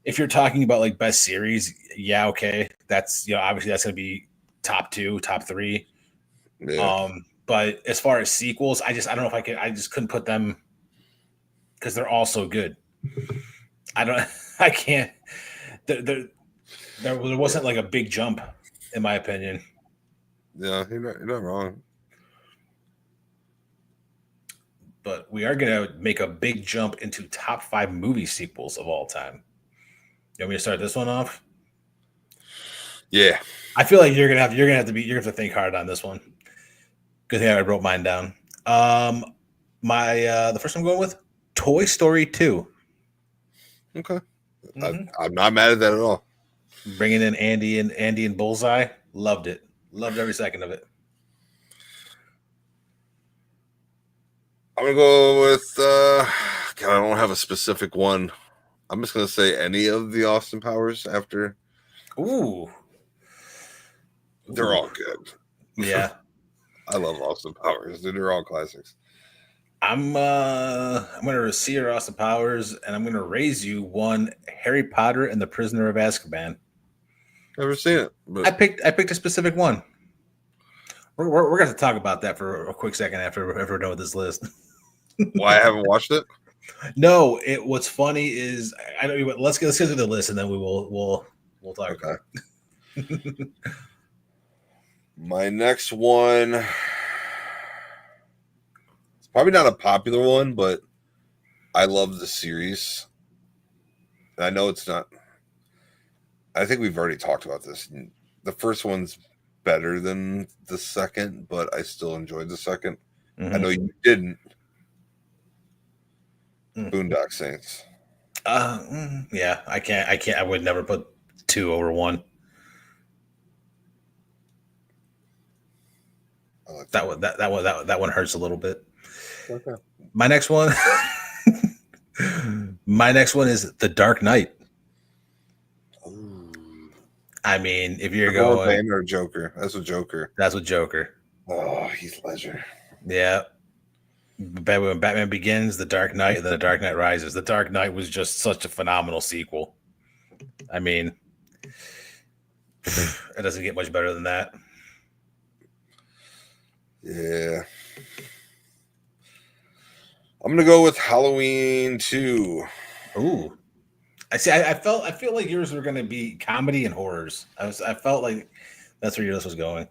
S1: if you're talking about best series, yeah, okay, that's obviously that's going to be top 2, top 3.
S2: Yeah.
S1: But as far as sequels, I don't know if I could. I just couldn't put them because they're all so good. I can't. There wasn't a big jump, in my opinion.
S2: Yeah, you're not wrong.
S1: But we are going to make a big jump into top 5 movie sequels of all time. You want me to start this one off?
S2: Yeah.
S1: I feel like you're gonna have to think hard on this one. Good thing I wrote mine down. The first one I'm going with Toy Story 2.
S2: Okay. Mm-hmm. I'm not mad at that at all.
S1: Bringing in Andy and Bullseye, loved it. Loved every second of it.
S2: I'm gonna go with. God, I don't have a specific one. I'm just gonna say any of the Austin Powers after.
S1: Ooh.
S2: They're all good.
S1: Yeah.
S2: I love Austin Powers. They're all classics.
S1: I'm gonna see your Austin Powers, and I'm gonna raise you one Harry Potter and the Prisoner of Azkaban.
S2: Never seen it. But
S1: I picked a specific one. We're gonna talk about that for a quick second after we're done with this list.
S2: why I haven't watched it?
S1: No, what's funny is I don't even let's get through the list and then we'll talk about it.
S2: My next one, it's probably not a popular one, but I love the series. And I know it's not. I think we've already talked about this. The first one's better than the second, but I still enjoyed the second. I know you didn't. Boondock Saints.
S1: Yeah, I can't. I would never put 2 over 1.
S2: I like
S1: That one hurts a little bit.
S2: Okay.
S1: My next one is The Dark Knight.
S2: Ooh.
S1: I mean, if you're going
S2: Batman or Joker, that's what Joker.
S1: That's what Joker.
S2: Oh, Heath Ledger.
S1: Yeah. When Batman Begins, The Dark Knight, and then The Dark Knight Rises. The Dark Knight was just such a phenomenal sequel. I mean, it doesn't get much better than that.
S2: Yeah. I'm gonna go with Halloween 2.
S1: Ooh. I see. I feel like yours were going to be comedy and horrors. I felt like that's where your list was going.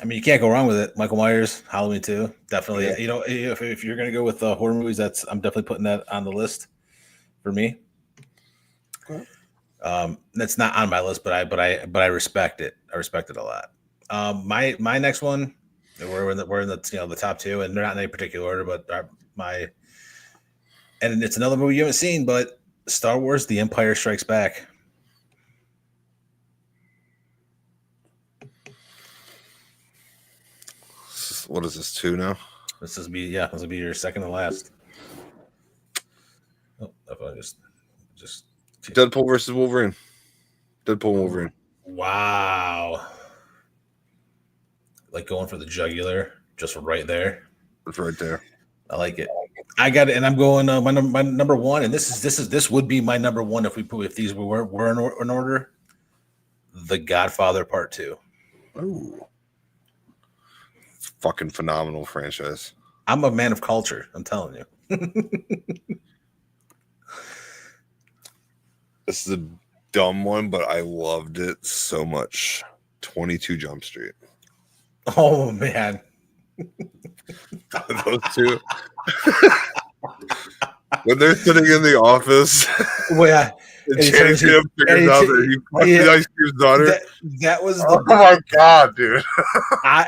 S1: I mean, you can't go wrong with it. Michael Myers, Halloween 2, definitely. Yeah. You know, if you're going to go with horror movies, I'm definitely putting that on the list for me.
S2: Okay.
S1: That's not on my list, but I respect it. I respect it a lot. My next one, we're in the the top 2, and they're not in any particular order, but and it's another movie you haven't seen, but Star Wars: The Empire Strikes Back.
S2: What is this, 2 now?
S1: This will be your second to last. Oh, I just
S2: Deadpool versus Wolverine. Deadpool and Wolverine.
S1: Wow. Like going for the jugular, just right there.
S2: It's right there.
S1: I like it. I got it, and I'm going my number 1, and this would be my number 1 if these were in order. The Godfather Part 2.
S2: Ooh. Fucking phenomenal franchise.
S1: I'm a man of culture. I'm telling you.
S2: This is a dumb one, but I loved it so much. 22 Jump Street.
S1: Oh man.
S2: Those two. When they're sitting in the office.
S1: Well, yeah.
S2: And Channing Tatum figures out that he fucked the Ice Cube's daughter.
S1: That was
S2: oh my god, dude.
S1: I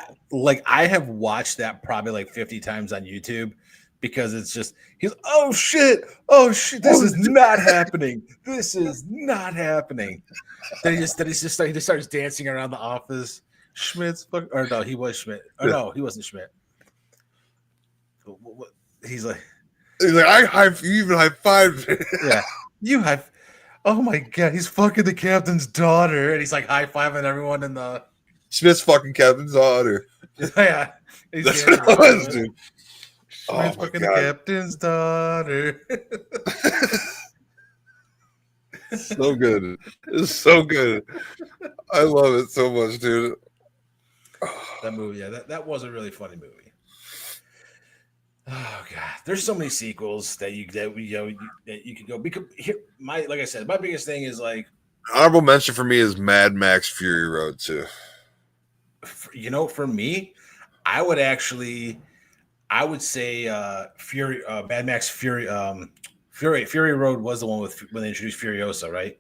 S1: have watched that probably like 50 times on YouTube because it's just he's oh shit, this is not happening. This is not happening. Then he just starts dancing around the office. Schmidt's or no, he was Schmidt. Or no, he wasn't Schmidt. He's like
S2: you even high five.
S1: Yeah, you have. Oh my god, he's fucking the captain's daughter, and he's like high fiving everyone in the.
S2: Schmidt's fucking captain's daughter.
S1: Yeah,
S2: that's what it was, dude.
S1: Schmidt's fucking the captain's daughter.
S2: So good. It's so good. I love it so much, dude.
S1: That movie, yeah, that was a really funny movie. Oh god, there's so many sequels that you could go because like I said, my biggest thing is like
S2: honorable mention for me is Mad Max Fury Road too.
S1: For me, I would say Mad Max Fury Road was the one when they introduced Furiosa, right?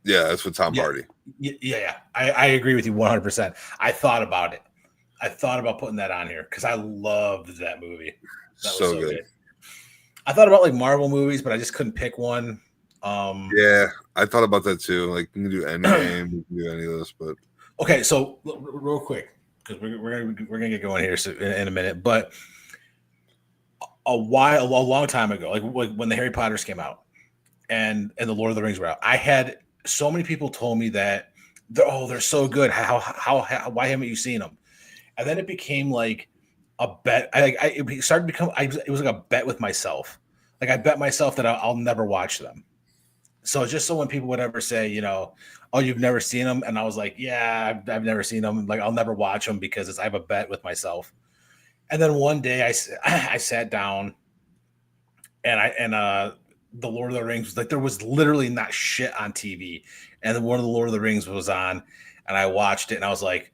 S2: Yeah, that's with Tom Hardy.
S1: Yeah. I agree with you 100%. I thought about it. I thought about putting that on here because I loved that movie. That was so good. I thought about like Marvel movies, but I just couldn't pick one.
S2: Yeah, I thought about that too. Like you can do Endgame, you can do any of those, but
S1: okay. So real quick, because we're gonna get going here in a minute, but a long time ago, like when the Harry Potters came out and the Lord of the Rings were out. I had so many people told me that they're so good. How why haven't you seen them? And then it became like a bet. It started to become. It was like a bet with myself. Like I bet myself that I'll never watch them. So just so when people would ever say, oh, you've never seen them, and I was like, yeah, I've never seen them. Like I'll never watch them because I have a bet with myself. And then one day I sat down and the Lord of the Rings was like, there was literally not shit on TV, and then one of the Lord of the Rings was on, and I watched it and I was like,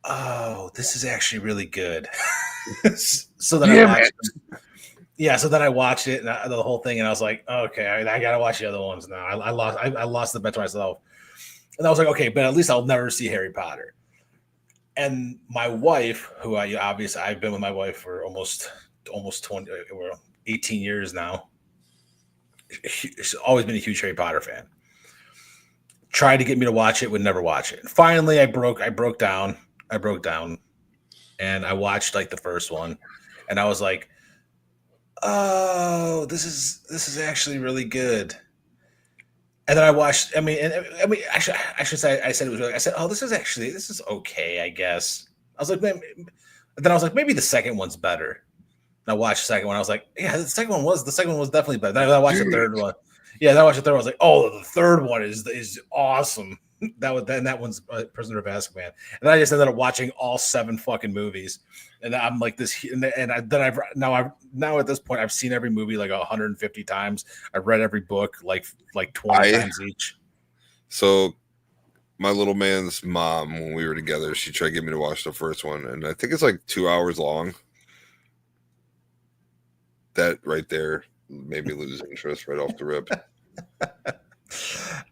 S1: oh, this is actually really good. So then I watched it. Yeah, so then I watched it and the whole thing, and I was like, okay, I gotta watch the other ones now. I lost the bet to myself, and I was like, okay, but at least I'll never see Harry Potter. And my wife, who I've been with my wife for almost 20 or 18 years now. She's always been a huge Harry Potter fan. Tried to get me to watch it, would never watch it. Finally, I broke down, and I watched like the first one, and I was like, oh, this is actually really good. And then I watched. Actually, I should say I said it was really. I said, oh, this is okay, I guess. I was like, then I was like, maybe the second one's better. And I watched the second one. I was like, yeah, the second one was definitely better. Then I watched the third one. Yeah, then I watched the third one. I was like, oh, the third one is awesome. That one's Prisoner of Azkaban. And I just ended up watching all 7 fucking movies. And I'm like this, now at this point I've seen every movie like 150 times. I've read every book like 20 times each.
S2: So my little man's mom, when we were together, she tried to get me to watch the first one, and I think it's like 2 hours long. That right there made me lose interest right off the rip.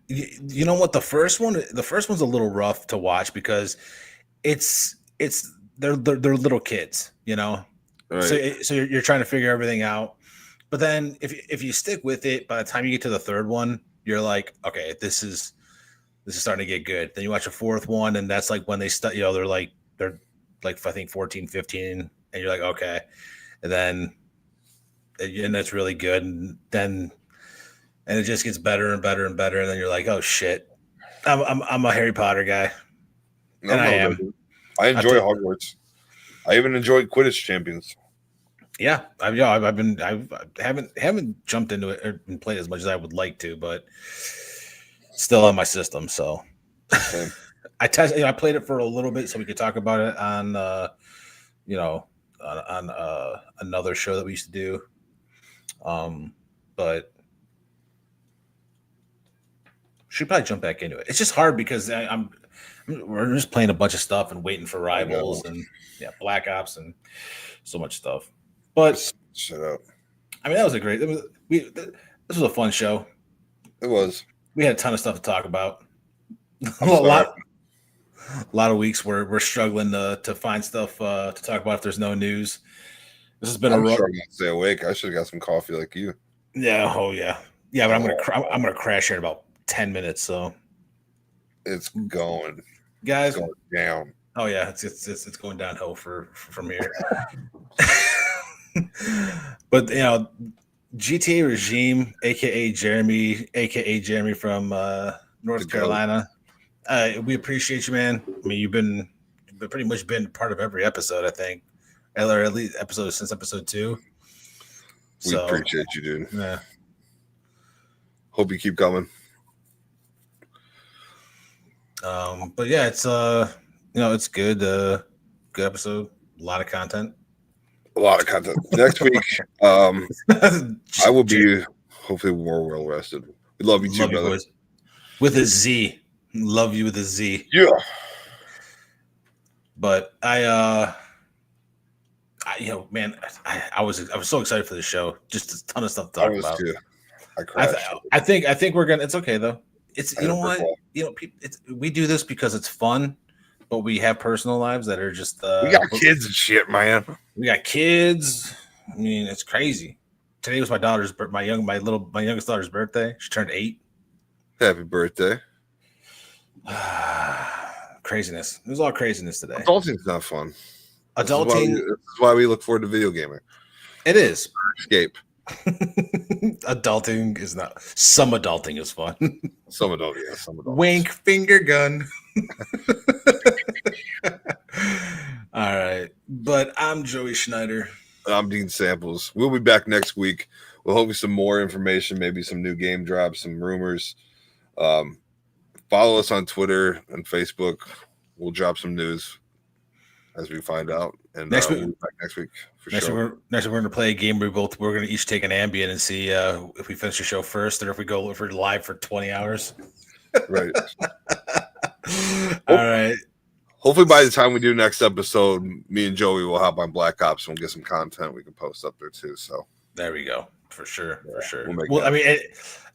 S1: You know what? The first one's a little rough to watch because they're little kids, Right. So you're trying to figure everything out. But then if you stick with it, by the time you get to the third one, you're like, okay, this is starting to get good. Then you watch a fourth one, and that's like when they're like I think 14, 15, and you're like, okay. And that's really good. And it just gets better and better and better. And then you're like, oh shit, I'm a Harry Potter guy. And I am.
S2: I enjoy Hogwarts. I even enjoy Quidditch Champions.
S1: Yeah, I haven't jumped into it or played as much as I would like to, but still on my system. So I played it for a little bit so we could talk about it on on another show that we used to do. But should probably jump back into it. It's just hard because we're just playing a bunch of stuff and waiting for Rivals and Black Ops and so much stuff. But
S2: shut up.
S1: I mean, that was this was a fun show.
S2: It was.
S1: We had a ton of stuff to talk about. a lot of weeks we're struggling to find stuff to talk about if there's no news. This has been
S2: struggling to stay awake. I should have got some coffee like you.
S1: Yeah. Oh yeah. Yeah, but I'm gonna crash here in about 10 minutes. So
S2: it's going,
S1: guys.
S2: It's going down.
S1: Oh yeah, it's going downhill from here. But GTA Regime, aka Jeremy from North Carolina. We appreciate you, man. I mean, you've pretty much been part of every episode, I think, or at least since episode 2.
S2: We appreciate you, dude.
S1: Yeah.
S2: Hope you keep coming.
S1: But yeah, it's it's good. Good episode. A lot of content.
S2: Next week, I will be hopefully more well rested. We love you too, brother.
S1: Boys. With a Z. Love you with a Z.
S2: Yeah.
S1: But I was so excited for the show. Just a ton of stuff to talk about.
S2: Too. I crashed.
S1: I think we're gonna. It's okay though. It's what we do this because it's fun, but we have personal lives that are just.
S2: We got kids and shit, man.
S1: We got kids. I mean, it's crazy. Today was my youngest daughter's birthday. She turned 8.
S2: Happy birthday.
S1: Craziness. There's a lot of craziness today.
S2: Adulting's not fun.
S1: Adulting.
S2: This is why we look forward to video gaming.
S1: It is.
S2: escape.
S1: Adulting is not. Some adulting is fun.
S2: Some adult, yeah, some adult.
S1: Wink, finger gun. All right, but I'm Joey Schneider.
S2: I'm Dean Samples. We'll be back next week. We'll hope with some more information, maybe some new game drops, some rumors. Follow us on Twitter and Facebook. We'll drop some news as we find out. And
S1: Next week,
S2: we'll be back next week for
S1: next
S2: sure.
S1: week we're going to play a game where we're going to each take an Ambien and see if we finish the show first or if we're live for 20 hours.
S2: Right.
S1: All right.
S2: Hopefully by the time we do next episode, me and Joey will hop on Black Ops and we'll get some content we can post up there too. So
S1: there we go. For sure.
S2: Yeah,
S1: for sure.
S2: we'll
S1: I mean,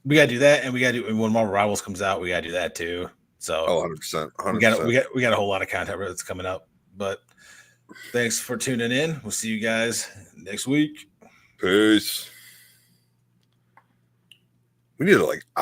S1: we got to do that, and we got to do when Marvel Rivals comes out, we got to do that too. So
S2: 100%.
S1: We got a whole lot of content that's coming up. But thanks for tuning in. We'll see you guys next week.
S2: Peace. We need to